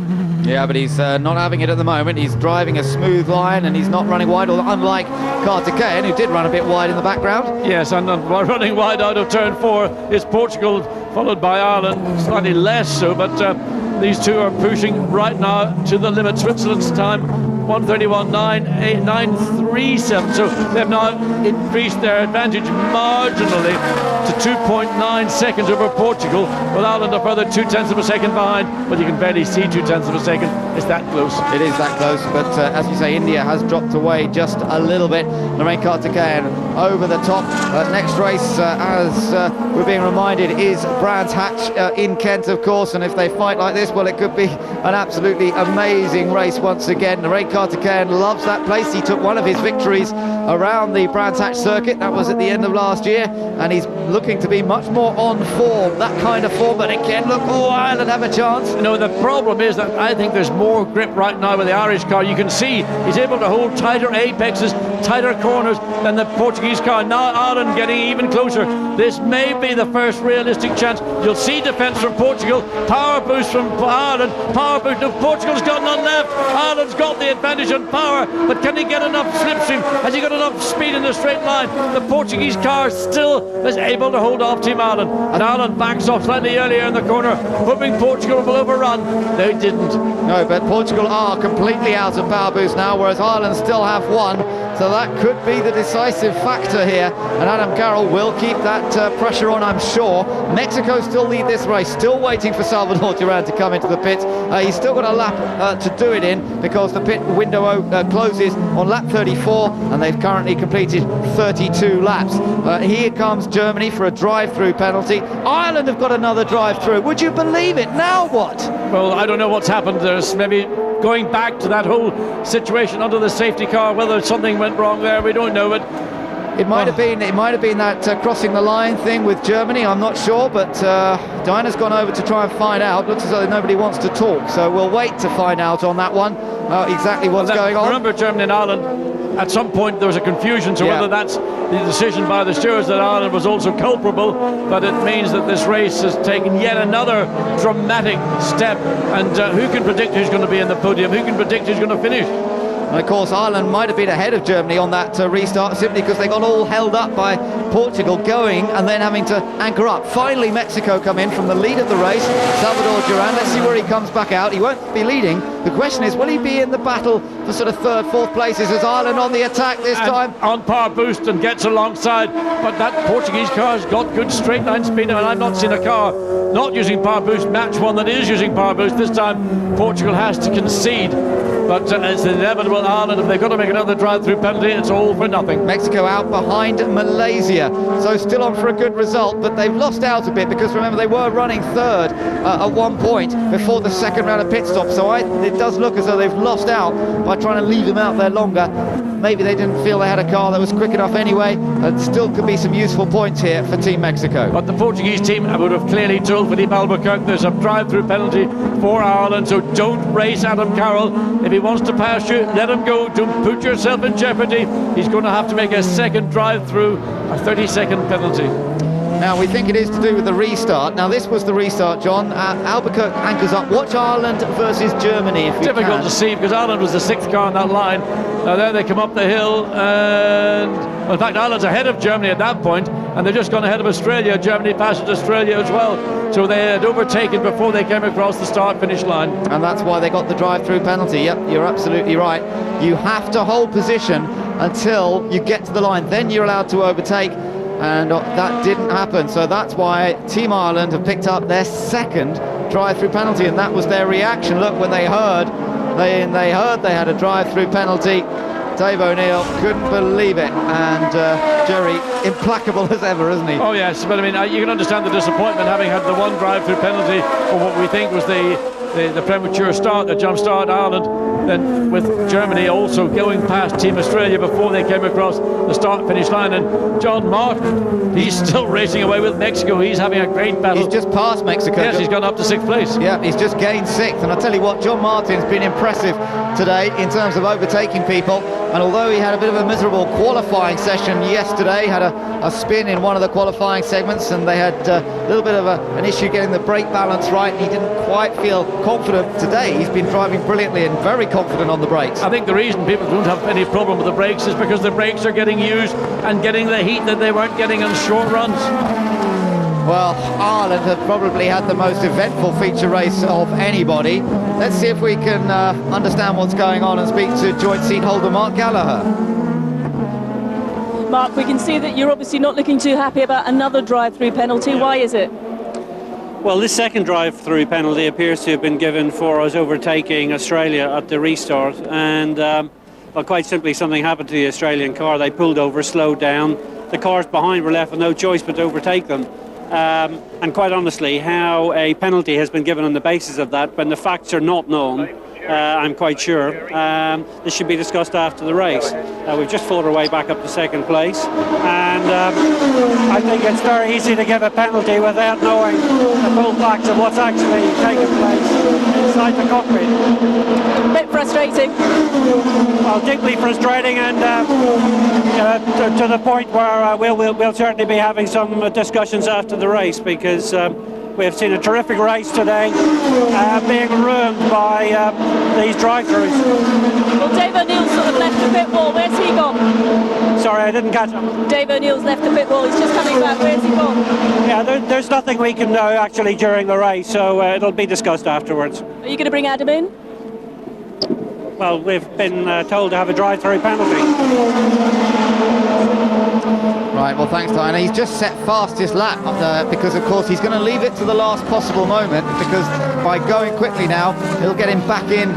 Yeah, but he's not having it at the moment. He's driving a smooth line and he's not running wide, unlike Karthikeyan, who did run a bit wide in the background. Yes, and running wide out of turn 4 is Portugal, followed by Ireland, slightly less so, but these two are pushing right now to the limit. Switzerland's time 1:31.937, so they've now increased their advantage marginally to 2.9 seconds over Portugal, with Ireland a further 0.2 of a second behind, but you can barely see 0.2 of a second. It's that close. It is that close, but as you say, India has dropped away just a little bit. Narain Karthikeyan over the top. Next race, as we're being reminded, is Brands Hatch in Kent, of course, and if they fight like this, well, it could be an absolutely amazing race once again. Narain Karthikeyan loves that place. He took one of his victories around the Brands Hatch circuit. That was at the end of last year, and he's looking to be much more on form, that kind of form. But again, look, Ireland have a chance. You know, the problem is that I think there's more grip right now with the Irish car. You can see he's able to hold tighter apexes, tighter corners than the Portuguese car. Now Ireland getting even closer. This may be the first realistic chance. You'll see defence from Portugal, power boost from Ireland, power boost of Portugal's got none left. Ireland's got the advantage on power, but can he get enough slipstream? Has he got enough speed in the straight line? The Portuguese car still is able to hold off Team Ireland, and Ireland backs off slightly earlier in the corner, hoping Portugal will overrun. They didn't. No, but Portugal are completely out of power boost now, whereas Ireland still have one. So that could be the decisive factor here, and Adam Carroll will keep that pressure on, I'm sure. Mexico still lead this race, still waiting for Salvador Duran to come into the pit. He's still got a lap to do it in, because the pit window closes on lap 34, and they've currently completed 32 laps. Here comes Germany for a drive-through penalty. Ireland have got another drive-through. Would you believe it? Now what? Well, I don't know what's happened. There's maybe going back to that whole situation under the safety car, whether something went wrong there, we don't know. But it might have been that crossing the line thing with Germany, I'm not sure, but Diana's gone over to try and find out. Looks as though nobody wants to talk, so we'll wait to find out on that one exactly what's going on. Remember, Germany and Ireland, at some point there was a confusion, so whether that's the decision by the stewards that Ireland was also culpable, but it means that this race has taken yet another dramatic step, and who can predict who's going to be in the podium, who can predict who's going to finish? And of course Ireland might have been ahead of Germany on that restart, simply because they got all held up by Portugal going and then having to anchor up. Finally Mexico come in from the lead of the race. Salvador Duran, let's see where he comes back out. He won't be leading. The question is, will he be in the battle for sort of third, fourth places? Is Ireland on the attack this time? On power boost and gets alongside, but that Portuguese car's got good straight line speed, and I've not seen a car not using power boost match one that is using power boost. This time Portugal has to concede, but it's inevitable. Ireland, if they've got to make another drive-through penalty, it's all for nothing. Mexico out behind Malaysia, so still on for a good result, but they've lost out a bit, because remember they were running third at one point before the second round of pit stops, so it does look as though they've lost out by trying to leave them out there longer. Maybe they didn't feel they had a car that was quick enough anyway, and still could be some useful points here for Team Mexico. But the Portuguese team would have clearly told Philippe Albuquerque there's a drive-through penalty for Ireland, so don't race Adam Carroll. If he wants to pass you, let him go. Don't put yourself in jeopardy. He's going to have to make a second drive-through, a 30-second penalty. Now we think it is to do with the restart. Now this was the restart, John. Albuquerque anchors up. Watch Ireland versus Germany if you Difficult can. to see, because Ireland was the sixth car on that line. Now there they come up the hill, and well, in fact Ireland's ahead of Germany at that point. and they've just gone ahead of Australia. Germany passes Australia as well, so they had overtaken before they came across the start-finish line. And that's why they got the drive-through penalty. Yep, you're absolutely right. You have to hold position until you get to the line, then you're allowed to overtake, and that didn't happen. So that's why Team Ireland have picked up their second drive-through penalty, and that was their reaction. Look, when they heard they had a drive-through penalty, Dave O'Neill couldn't believe it, and Jerry, implacable as ever, isn't he? Oh yes, but I mean, you can understand the disappointment having had the one drive-through penalty for what we think was the premature start, the jump start Ireland, then with Germany also going past Team Australia before they came across the start-finish line. And John Martin, he's still racing away with Mexico. He's having a great battle. He's just passed Mexico. Yes, he's gone up to 6th place. Yeah, he's just gained 6th, and I tell you what, John Martin's been impressive today in terms of overtaking people. And although he had a bit of a miserable qualifying session yesterday, had a spin in one of the qualifying segments, and they had a little bit of an issue getting the brake balance right, and he didn't quite feel confident today. He's been driving brilliantly and very confident on the brakes. I think the reason people don't have any problem with the brakes is because the brakes are getting used and getting the heat that they weren't getting on short runs. Well, Ireland have probably had the most eventful feature race of anybody. Let's see if we can understand what's going on and speak to joint seat holder Mark Gallagher. Mark, we can see that you're obviously not looking too happy about another drive-through penalty. Why is it? Well, this second drive-through penalty appears to have been given for us overtaking Australia at the restart, and well, quite simply something happened to the Australian car. They pulled over, slowed down. The cars behind were left with no choice but to overtake them. And quite honestly, how a penalty has been given on the basis of that when the facts are not known, I'm quite sure this should be discussed after the race. We've just fought our way back up to 2nd place, and I think it's very easy to give a penalty without knowing the full facts of what's actually taking place inside the cockpit. A bit frustrating. Well, deeply frustrating, and to the point where we'll certainly be having some discussions after the race, because we have seen a terrific race today being ruined by these drive-throughs. Well, Dave O'Neill's sort of left the pit wall. Where's he gone? Sorry, I didn't catch him. Dave O'Neill's left the pit wall. He's just coming back. Where's he gone? Yeah, there's nothing we can know actually during the race, so it'll be discussed afterwards. Are you going to bring Adam in? Well, we've been told to have a drive-through penalty. Right, well, thanks, Diana. He's just set fastest lap because, of course, he's going to leave it to the last possible moment, because by going quickly now, it'll get him back in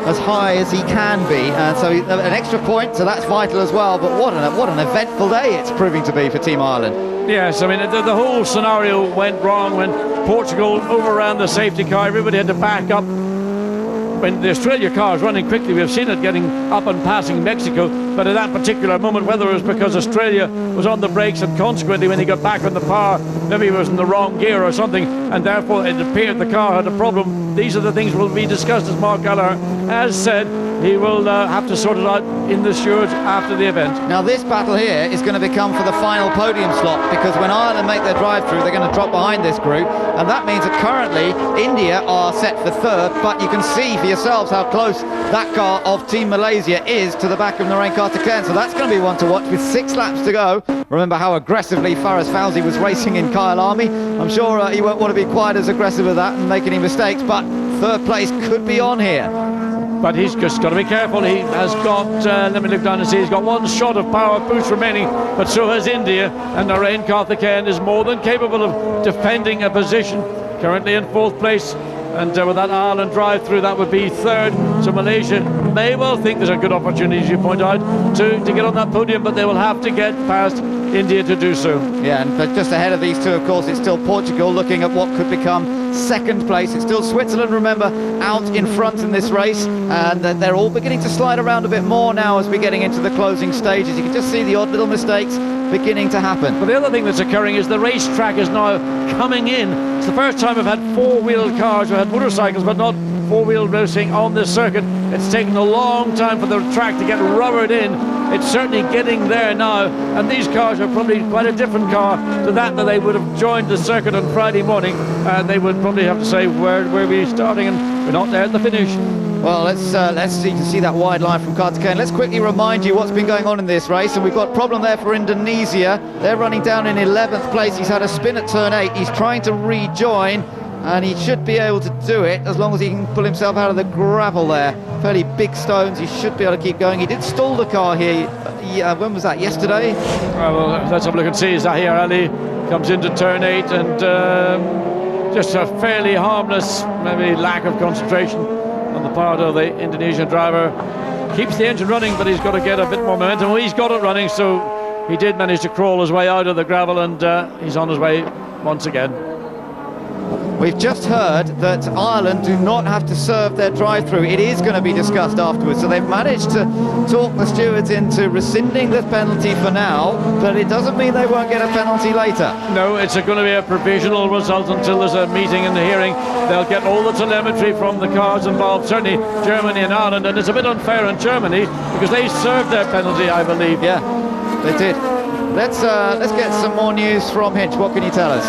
as high as he can be. And so an extra point, so that's vital as well. But what an eventful day it's proving to be for Team Ireland. Yes, I mean, the whole scenario went wrong when Portugal overran the safety car. Everybody had to back up. When the Australia car is running quickly, we've seen it getting up and passing Mexico, but at that particular moment, whether it was because Australia was on the brakes and consequently when he got back on the power, maybe he was in the wrong gear or something, and therefore it appeared the car had a problem. These are the things will be discussed, as Mark Gallagher has said. He will have to sort it out in the stewards after the event. Now this battle here is going to become for the final podium slot, because when Ireland make their drive-through, they're going to drop behind this group, and that means that currently India are set for 3rd, but you can see for yourselves how close that car of Team Malaysia is to the back of Narain Karthikeyan, so that's going to be one to watch with 6 laps to go. Remember how aggressively Faraz Fawzi was racing in Kyle Army. I'm sure he won't want to be quite as aggressive with that and make any mistakes, but 3rd place could be on here. But he's just got to be careful. He has got, let me look down and see, he's got 1 shot of power boost remaining, but so has India, and Narain Karthikeyan is more than capable of defending a position, currently in 4th place, and with that Ireland drive-through, that would be 3rd, so Malaysia may well think there's a good opportunity, as you point out, to get on that podium, but they will have to get past India to do so. Yeah, and but just ahead of these two, of course, it's still Portugal looking at what could become 2nd place. It's still Switzerland, remember, out in front in this race, and they're all beginning to slide around a bit more now as we're getting into the closing stages. You can just see the odd little mistakes beginning to happen. But the other thing that's occurring is the racetrack is now coming in. It's the first time we've had 4-wheeled cars. We've had motorcycles, but not 4-wheel racing on this circuit. It's taken a long time for the track to get rubbered in. It's certainly getting there now, and these cars are probably quite a different car to that they would have joined the circuit on Friday morning. They would probably have to say, where are we starting, and we're not there at the finish. Well, let's see, you can see that wide line from Karthikeyan. Let's quickly remind you what's been going on in this race, and we've got a problem there for Indonesia. They're running down in 11th place. He's had a spin at turn 8. He's trying to rejoin, and he should be able to do it as long as he can pull himself out of the gravel there. Fairly big stones. He should be able to keep going. He did stall the car here. When was that? Yesterday? Well, let's have a look and see. Zahir Ali comes into turn 8, and just a fairly harmless, maybe lack of concentration on the part of the Indonesian driver. Keeps the engine running, but he's got to get a bit more momentum. Well, he's got it running, so he did manage to crawl his way out of the gravel, and he's on his way once again. We've just heard that Ireland do not have to serve their drive-through. It is going to be discussed afterwards. So they've managed to talk the stewards into rescinding the penalty for now, but it doesn't mean they won't get a penalty later. No, it's going to be a provisional result until there's a meeting and a hearing. They'll get all the telemetry from the cars involved, certainly Germany and Ireland, and it's a bit unfair on Germany because they served their penalty, I believe. Yeah, they did. Let's get some more news from Hinch. What can you tell us?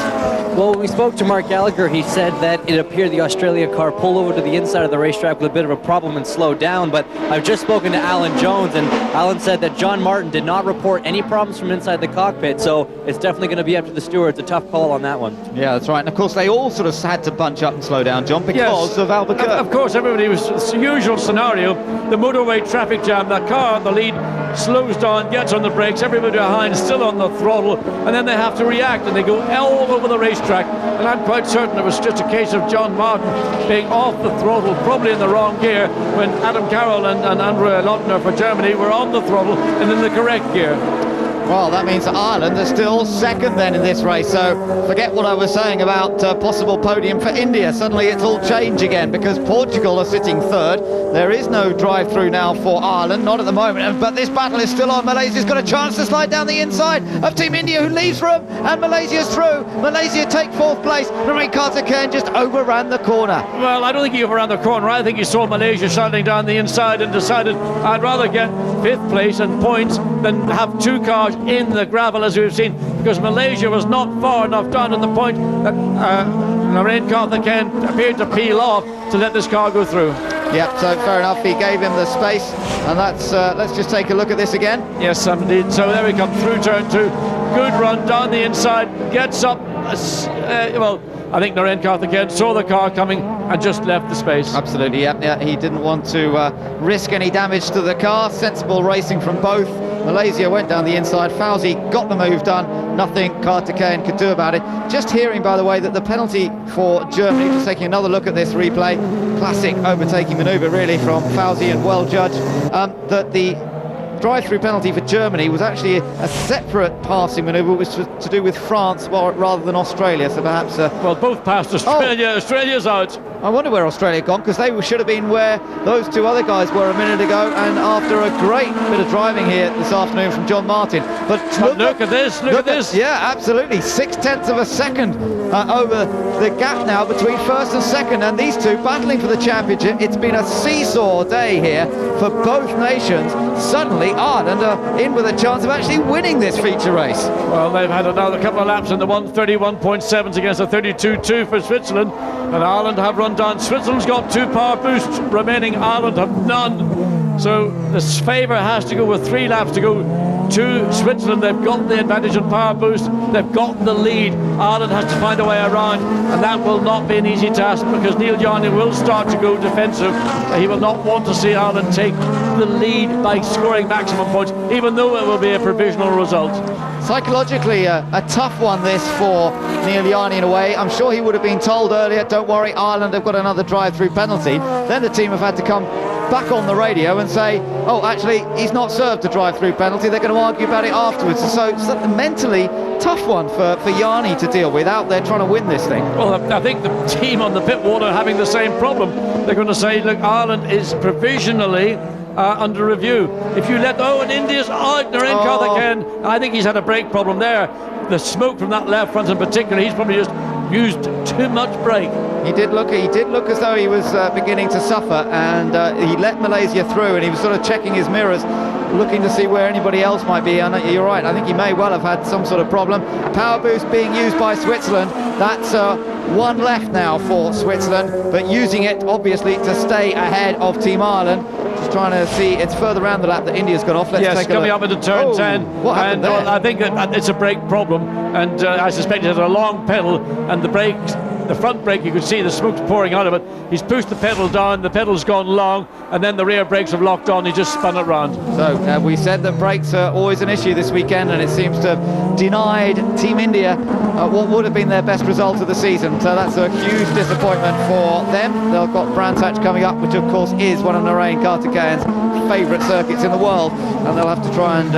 Well, when we spoke to Mark Gallagher, he said that it appeared the Australia car pulled over to the inside of the racetrack with a bit of a problem and slowed down. But I've just spoken to Alan Jones, and Alan said that John Martin did not report any problems from inside the cockpit. So it's definitely going to be up to the stewards. A tough call on that one. Yeah, that's right. And of course, they all sort of had to bunch up and slow down, John, because of Albuquerque. Of course, everybody was. It's the usual scenario. The motorway traffic jam. The car on the lead slows down, gets on the brakes. Everybody behind is still on the throttle, and then they have to react, and they go all over the racetrack. And I'm quite certain it was just a case of John Martin being off the throttle, probably in the wrong gear, when Adam Carroll and Andrea Lottner for Germany were on the throttle and in the correct gear. Well, that means that Ireland are still second then in this race, so forget what I was saying about possible podium for India. Suddenly it's all change again because Portugal are sitting third. There is no drive-through now for Ireland, not at the moment, but this battle is still on. Malaysia's got a chance to slide down the inside of Team India, who leaves room, and Malaysia's through. Malaysia take fourth place. Naren Karthikeyan just overran the corner. Well, I don't think he overran the corner. I think he saw Malaysia sliding down the inside and decided I'd rather get fifth place and points than have two cars in the gravel, as we've seen, because Malaysia was not far enough down at the point that Naren Karthikeyan appeared to peel off to let this car go through. Yep, so fair enough, he gave him the space, and that's let's just take a look at this again. Yes, indeed. So there we come through turn 2. Good run down the inside, gets up. Well, I think Naren Karthikeyan saw the car coming and just left the space. Absolutely, yeah. He didn't want to risk any damage to the car. Sensible racing from both. Malaysia went down the inside. Fauzi got the move done. Nothing Karthikeyan could do about it. Just hearing, by the way, that the penalty for Germany, just taking another look at this replay, classic overtaking manoeuvre really from Fauzi and well judged, that the drive-through penalty for Germany was actually a separate passing manoeuvre, which was to do with France rather than Australia, so perhaps... well, both passed Australia. Oh. Australia's out. I wonder where Australia gone, because they should have been where those two other guys were a minute ago, and after a great bit of driving here this afternoon from John Martin. But look at this, look at this. Yeah, absolutely. 0.6 of a second over the gap now between first and second, and these two battling for the championship. It's been a seesaw day here for both nations. Suddenly Ireland are in with a chance of actually winning this feature race. Well, they've had another couple of laps in the 131.7s against a 32.2 for Switzerland, and Ireland have run down. Switzerland's got 2 power boosts remaining, Ireland have none. So this favour has to go with 3 laps to go to Switzerland. They've got the advantage on power boost, they've got the lead. Ireland has to find a way around, and that will not be an easy task because Neil Yarney will start to go defensive. He will not want to see Ireland take the lead by scoring maximum points, even though it will be a provisional result. Psychologically a tough one this for Neil Yarney in a way. I'm sure he would have been told earlier, don't worry, Ireland have got another drive-through penalty. Then the team have had to come back on the radio and say, oh, actually, he's not served a drive-through penalty. They're going to argue about it afterwards. So it's a mentally tough one for Yarney to deal with out there trying to win this thing. Well, I think the team on the pit wall are having the same problem. They're going to say, look, Ireland is provisionally under review. If you let and India's out, Naren Karthikeyan, I think he's had a brake problem there. The smoke from that left front in particular, he's probably just used too much brake. He did look as though he was beginning to suffer, and he let Malaysia through, and he was sort of checking his mirrors, looking to see where anybody else might be. And you're right, I think he may well have had some sort of problem. Power boost being used by Switzerland. That's one left now for Switzerland, but using it obviously to stay ahead of Team Ireland. Just trying to see, it's further around the lap that India's gone off. Let's take a coming look. up into turn 10. What happened there? I think that it's a brake problem, and I suspect it has a long pedal, and the brakes, the front brake, you could see the smoke pouring out of it. He's pushed the pedal down, the pedal's gone long, and then the rear brakes have locked on. He just spun it round. So we said that brakes are always an issue this weekend, and it seems to have denied Team India what would have been their best result of the season. So that's a huge disappointment for them. They've got Brands Hatch coming up, which of course is one of Narain Kartikeyan's favourite circuits in the world, and they'll have to try and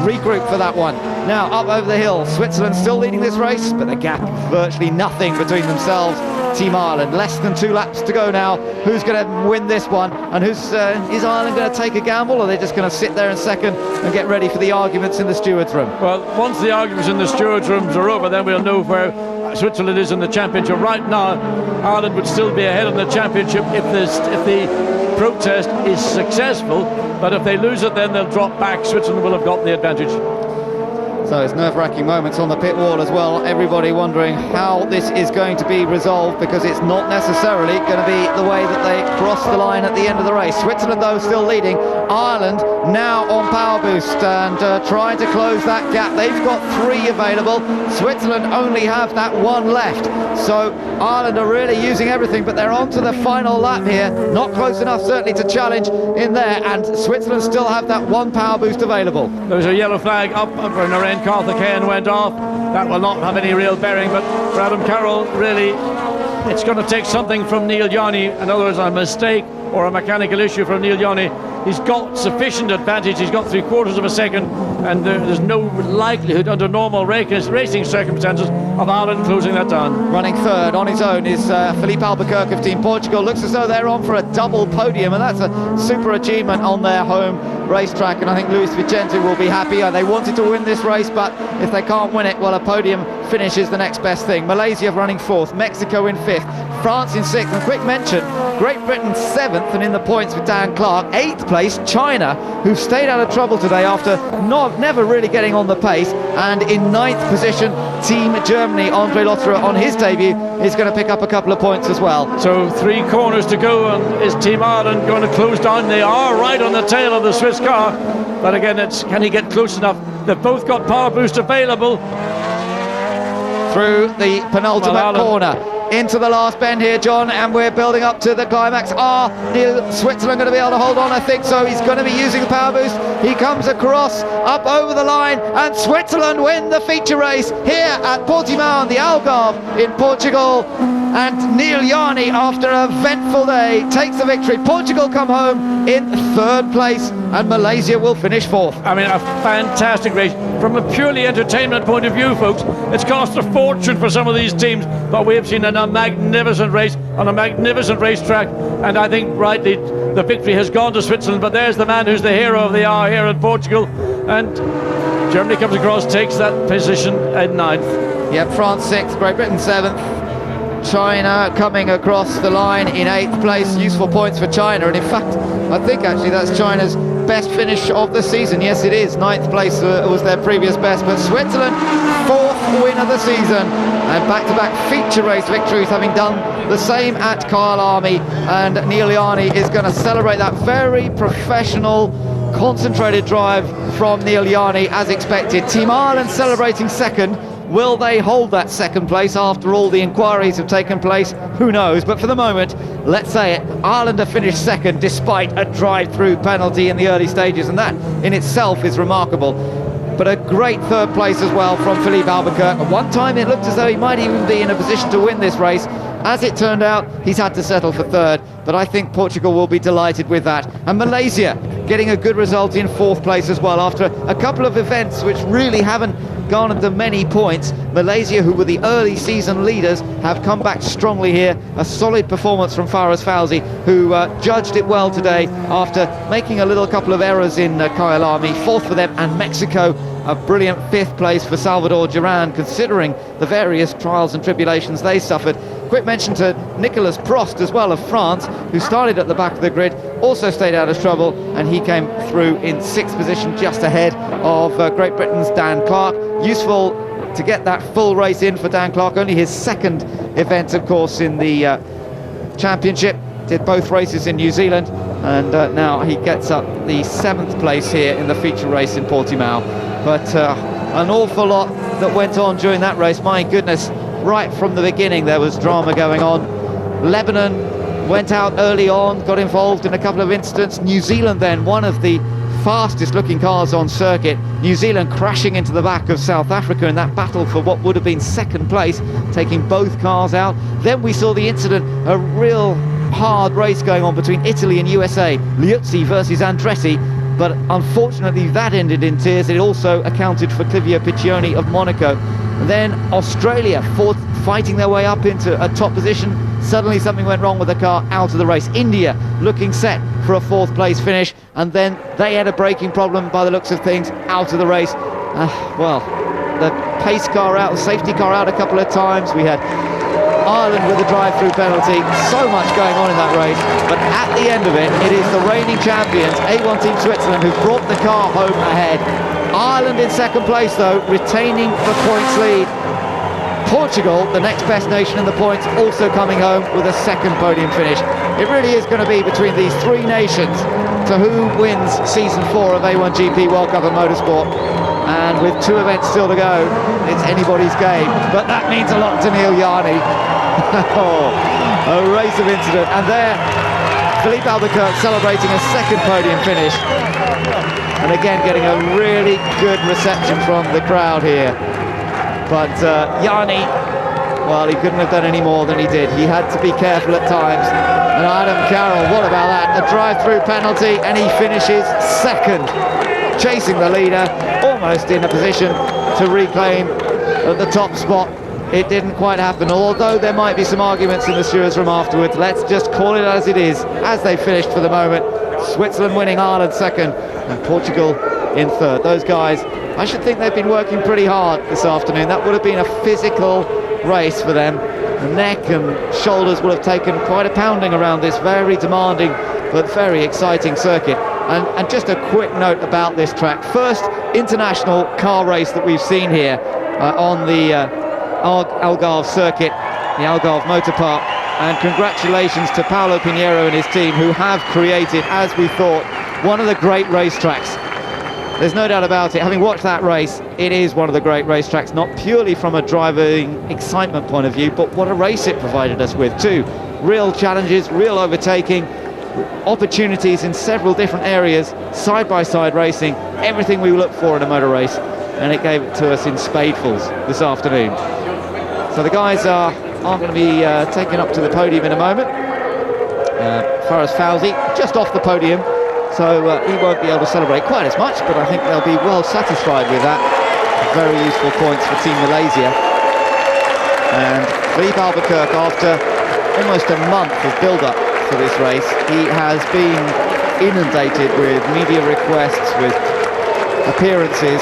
regroup for that one. Now up over the hill, Switzerland still leading this race, but the gap virtually nothing between themselves. Team Ireland, less than 2 laps to go now. Who's going to win this one, and is Ireland going to take a gamble, or are they just going to sit there in second and get ready for the arguments in the stewards' room? Well, once the arguments in the stewards' rooms are over, then we'll know where Switzerland is in the championship. Right now, Ireland would still be ahead in the championship if the protest is successful, but if they lose it, then they'll drop back. Switzerland will have got the advantage. So it's nerve-wracking moments on the pit wall as well. Everybody wondering how this is going to be resolved, because it's not necessarily going to be the way that they cross the line at the end of the race. Switzerland, though, still leading. Ireland now on power boost and trying to close that gap. They've got 3 available. Switzerland only have that 1 left. So Ireland are really using everything, but they're on to the final lap here. Not close enough, certainly, to challenge in there, and Switzerland still have that 1 power boost available. There's a yellow flag up for Narain Kartikeyan went off. That will not have any real bearing, but for Adam Carroll, really, it's going to take something from Neil Yanni. In other words, a mistake or a mechanical issue from Neil Yanni. He's got sufficient advantage. He's got 3/4 of a second, and there's no likelihood under normal racing circumstances of Ireland closing that down. Running third on his own is Felipe Albuquerque of Team Portugal. Looks as though they're on for a double podium, and that's a super achievement on their home racetrack, and I think Luis Vicente will be happy. They wanted to win this race, but if they can't win it, well, a podium finish is the next best thing. Malaysia running 4th, Mexico in 5th, France in 6th, and quick mention, Great Britain 7th, and in the points with Dan Clark. 8th place, China, who stayed out of trouble today after never really getting on the pace, and in 9th position, Team Germany. Andre Lotterer on his debut is going to pick up a couple of points as well. So 3 corners to go, and is Team Ireland going to close down? They are right on the tail of the Swiss car, but again, it's can he get close enough? They've both got power boost available. Through the penultimate corner into the last bend here, John, and we're building up to the climax. Switzerland going to be able to hold on? I think so. He's going to be using the power boost. He comes across up over the line, and Switzerland win the feature race here at Portimao on the Algarve in Portugal. And Neil Yanni, after a eventful day, takes the victory. Portugal come home in 3rd place, and Malaysia will finish 4th. I mean, a fantastic race. From a purely entertainment point of view, folks, it's cost a fortune for some of these teams, but we've seen a magnificent race on a magnificent racetrack, and I think rightly the victory has gone to Switzerland, but there's the man who's the hero of the hour here in Portugal, and Germany comes across, takes that position at 9th. Yep, France 6th, Great Britain 7th. China coming across the line in 8th place. Useful points for China, and in fact I think actually that's China's best finish of the season. Yes, it is. 9th place was their previous best, but Switzerland 4th win of the season, and back-to-back feature race victories, having done the same at Kyle Army, and Neil Yanni is going to celebrate that. Very professional, concentrated drive from Neil Yanni as expected. Team Ireland celebrating 2nd. Will they hold that 2nd place after all the inquiries have taken place? Who knows? But for the moment, let's say it, Ireland have finished 2nd despite a drive-through penalty in the early stages, and that in itself is remarkable. But a great 3rd place as well from Felipe Albuquerque. At one time it looked as though he might even be in a position to win this race. As it turned out, he's had to settle for 3rd, but I think Portugal will be delighted with that. And Malaysia getting a good result in 4th place as well, after a couple of events which really haven't garnered them many points. Malaysia, who were the early season leaders, have come back strongly here. A solid performance from Faraz Fauzi, who judged it well today after making a couple of errors in Kyle Army. 4th for them, and Mexico, a brilliant 5th place for Salvador Duran, considering the various trials and tribulations they suffered. Quick mention to Nicolas Prost as well of France, who started at the back of the grid, also stayed out of trouble, and he came through in 6th position, just ahead of Great Britain's Dan Clark. Useful to get that full race in for Dan Clark, only his 2nd event, of course, in the championship. Did both races in New Zealand, and now he gets up the 7th place here in the feature race in Portimao. But an awful lot that went on during that race. My goodness, right from the beginning there was drama going on. Lebanon went out early on, got involved in a couple of incidents. New Zealand then, one of the fastest looking cars on circuit. New Zealand crashing into the back of South Africa in that battle for what would have been 2nd place, taking both cars out. Then we saw the incident, a real hard race going on between Italy and USA, Liuzzi versus Andretti, but unfortunately that ended in tears. It also accounted for Clivio Piccioni of Monaco. And then Australia fighting their way up into a top position. Suddenly something went wrong with the car, out of the race. India looking set for a 4th place finish, and then they had a braking problem by the looks of things, out of the race. Well, the pace car out, the safety car out a couple of times. We had Ireland with a drive-through penalty. So much going on in that race, but at the end of it, it is the reigning champions, A1 Team Switzerland, who brought the car home ahead. Ireland in 2nd place though, retaining the points lead. Portugal, the next best nation in the points, also coming home with a 2nd podium finish. It really is going to be between these 3 nations to who wins season 4 of A1GP World Cup of Motorsport. And with 2 events still to go, it's anybody's game. But that means a lot to Neil Yarni. A race of incident. And there, Philippe Albuquerque celebrating a 2nd podium finish. And again, getting a really good reception from the crowd here. But Yarni, well, he couldn't have done any more than he did. He had to be careful at times. And Adam Carroll, what about that? A drive-through penalty, and he finishes 2nd, chasing the leader, almost in a position to reclaim the top spot. It didn't quite happen, although there might be some arguments in the stewards' room afterwards. Let's just call it as it is, as they finished for the moment. Switzerland winning, Ireland 2nd, and Portugal in 3rd. Those guys, I should think they've been working pretty hard this afternoon. That would have been a physical race for them. The neck and shoulders will have taken quite a pounding around this very demanding but very exciting circuit. And just a quick note about this track. First international car race that we've seen here on the Algarve circuit, the Algarve Motor Park. And congratulations to Paulo Pinheiro and his team, who have created, as we thought, one of the great racetracks. There's no doubt about it. Having watched that race, it is one of the great racetracks, not purely from a driving excitement point of view, but what a race it provided us with too. Real challenges, real overtaking, opportunities in several different areas, side-by-side racing, everything we look for in a motor race, and it gave it to us in spadefuls this afternoon. So the guys aren't going to be taken up to the podium in a moment. Faraz Fawzi just off the podium, so he won't be able to celebrate quite as much, but I think they'll be well satisfied with that. Very useful points for Team Malaysia. And Philippe Albuquerque, after almost a month of build-up for this race, he has been inundated with media requests, with appearances,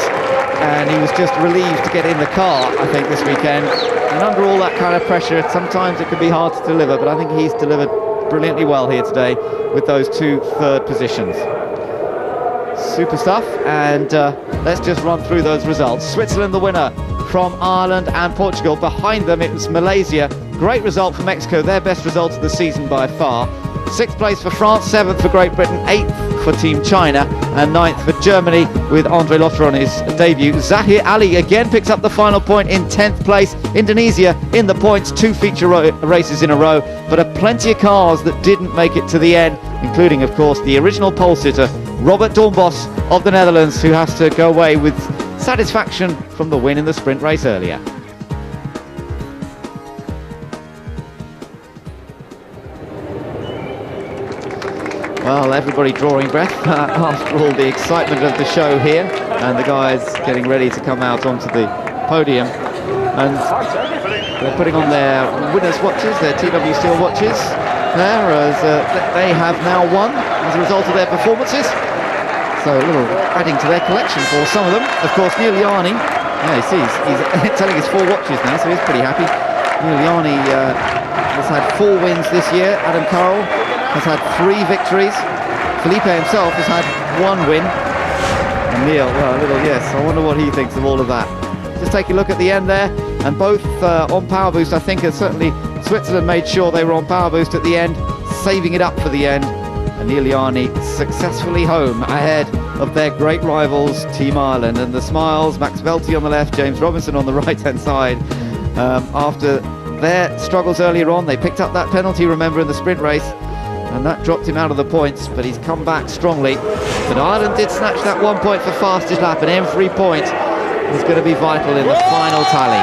and he was just relieved to get in the car, I think, this weekend. And under all that kind of pressure, sometimes it can be hard to deliver, but I think he's delivered brilliantly well here today with those 2 third positions. Super stuff. And let's just run through those results. Switzerland the winner from Ireland and Portugal. Behind them it was Malaysia. Great result for Mexico, their best result of the season by far. 6th place for France, 7th for Great Britain, 8th for Team China, and 9th for Germany with Andre Lotter on his debut. Zahir Ali again picks up the final point in 10th place. Indonesia in the points, 2 feature races in a row, but plenty of cars that didn't make it to the end, including, of course, the original pole sitter, Robert Doornbos of the Netherlands, who has to go away with satisfaction from the win in the sprint race earlier. Well, everybody drawing breath after all the excitement of the show here, and the guys getting ready to come out onto the podium. And they're putting on their winners' watches, their TW Steel watches there, as they have now won as a result of their performances. So a little adding to their collection for some of them. Of course, Neil Yarni, yeah, you see, he's telling us 4 watches now, so he's pretty happy. Neil Yarni has had 4 wins this year. Adam Carroll has had 3 victories. Felipe himself has had 1 win. And Neil, well, a little, yes, I wonder what he thinks of all of that. Just take a look at the end there. and both on power boost. I think certainly Switzerland made sure they were on power boost at the end, saving it up for the end. And Neil Yarni successfully home ahead of their great rivals, Team Ireland. And the smiles, Max Welty on the left, James Robinson on the right-hand side. After their struggles earlier on, they picked up that penalty, remember, in the sprint race, and that dropped him out of the points, but he's come back strongly. But Ireland did snatch that 1 point for fastest lap, and every point is going to be vital in the final tally.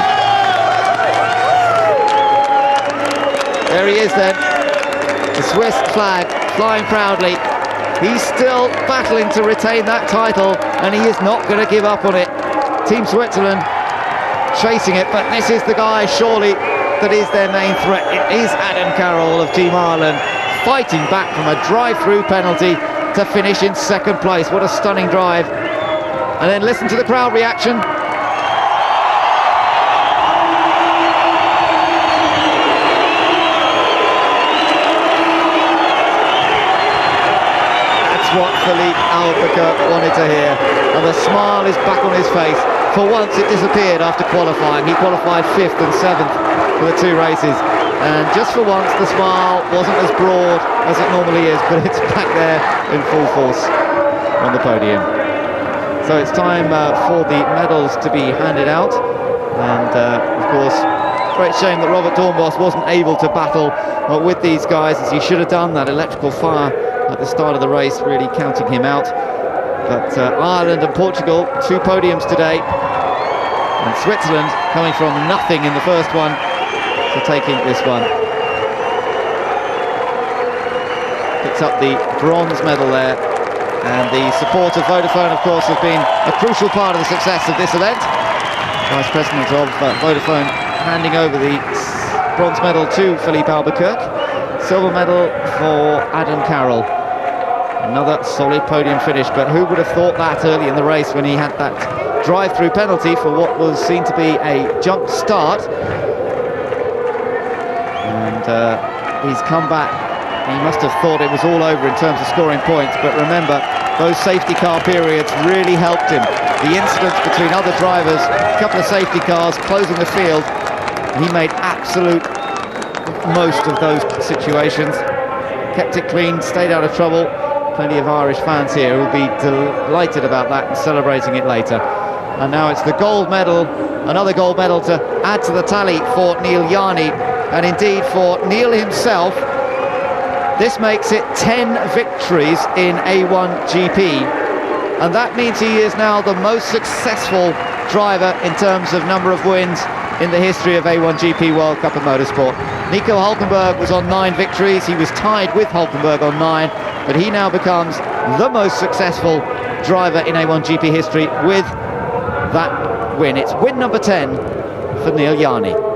There he is then, the Swiss flag flying proudly. He's still battling to retain that title, and he is not going to give up on it. Team Switzerland chasing it, but this is the guy surely that is their main threat. It is Adam Carroll of Team Ireland, fighting back from a drive-through penalty to finish in second place. What a stunning drive. And then listen to the crowd reaction. What Philippe Albuquerque wanted to hear, and the smile is back on his face. For once it disappeared after qualifying. He qualified 5th and 7th for the 2 races, and just for once the smile wasn't as broad as it normally is, but it's back there in full force on the podium. So it's time for the medals to be handed out, and of course, great shame that Robert Dornbos wasn't able to battle with these guys as he should have done. That electrical fire at the start of the race really counting him out. But Ireland and Portugal, 2 podiums today, and Switzerland coming from nothing in the first one to taking this one. Picks up the bronze medal there, and the support of Vodafone, of course, has been a crucial part of the success of this event. Vice President of Vodafone handing over the bronze medal to Philippe Albuquerque. Silver medal for Adam Carroll. Another solid podium finish, but who would have thought that early in the race when he had that drive-through penalty for what was seen to be a jump start. And he's come back. He must have thought it was all over in terms of scoring points, but remember, those safety car periods really helped him. The incidents between other drivers, a couple of safety cars closing the field, he made absolute most of those situations, kept it clean, stayed out of trouble. Plenty of Irish fans here who will be delighted about that and celebrating it later. And now it's the gold medal, another gold medal to add to the tally for Neil Yarni, and indeed for Neil himself. This makes it 10 victories in A1GP, and that means he is now the most successful driver in terms of number of wins in the history of A1GP World Cup of Motorsport. Nico Hulkenberg was on 9 victories. He was tied with Hulkenberg on 9, but he now becomes the most successful driver in A1GP history with that win. It's win number 10 for Neil Yarni.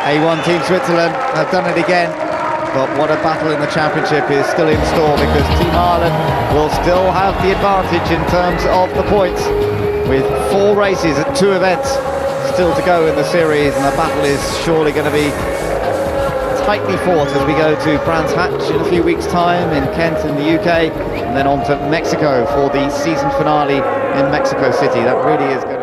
A1 Team Switzerland have done it again, but what a battle in the championship is still in store, because Team Ireland will still have the advantage in terms of the points, with 4 races at 2 events still to go in the series, and the battle is surely going to be tightly fought as we go to Brands Hatch in a few weeks' time in Kent in the UK, and then on to Mexico for the season finale in Mexico City. That really is going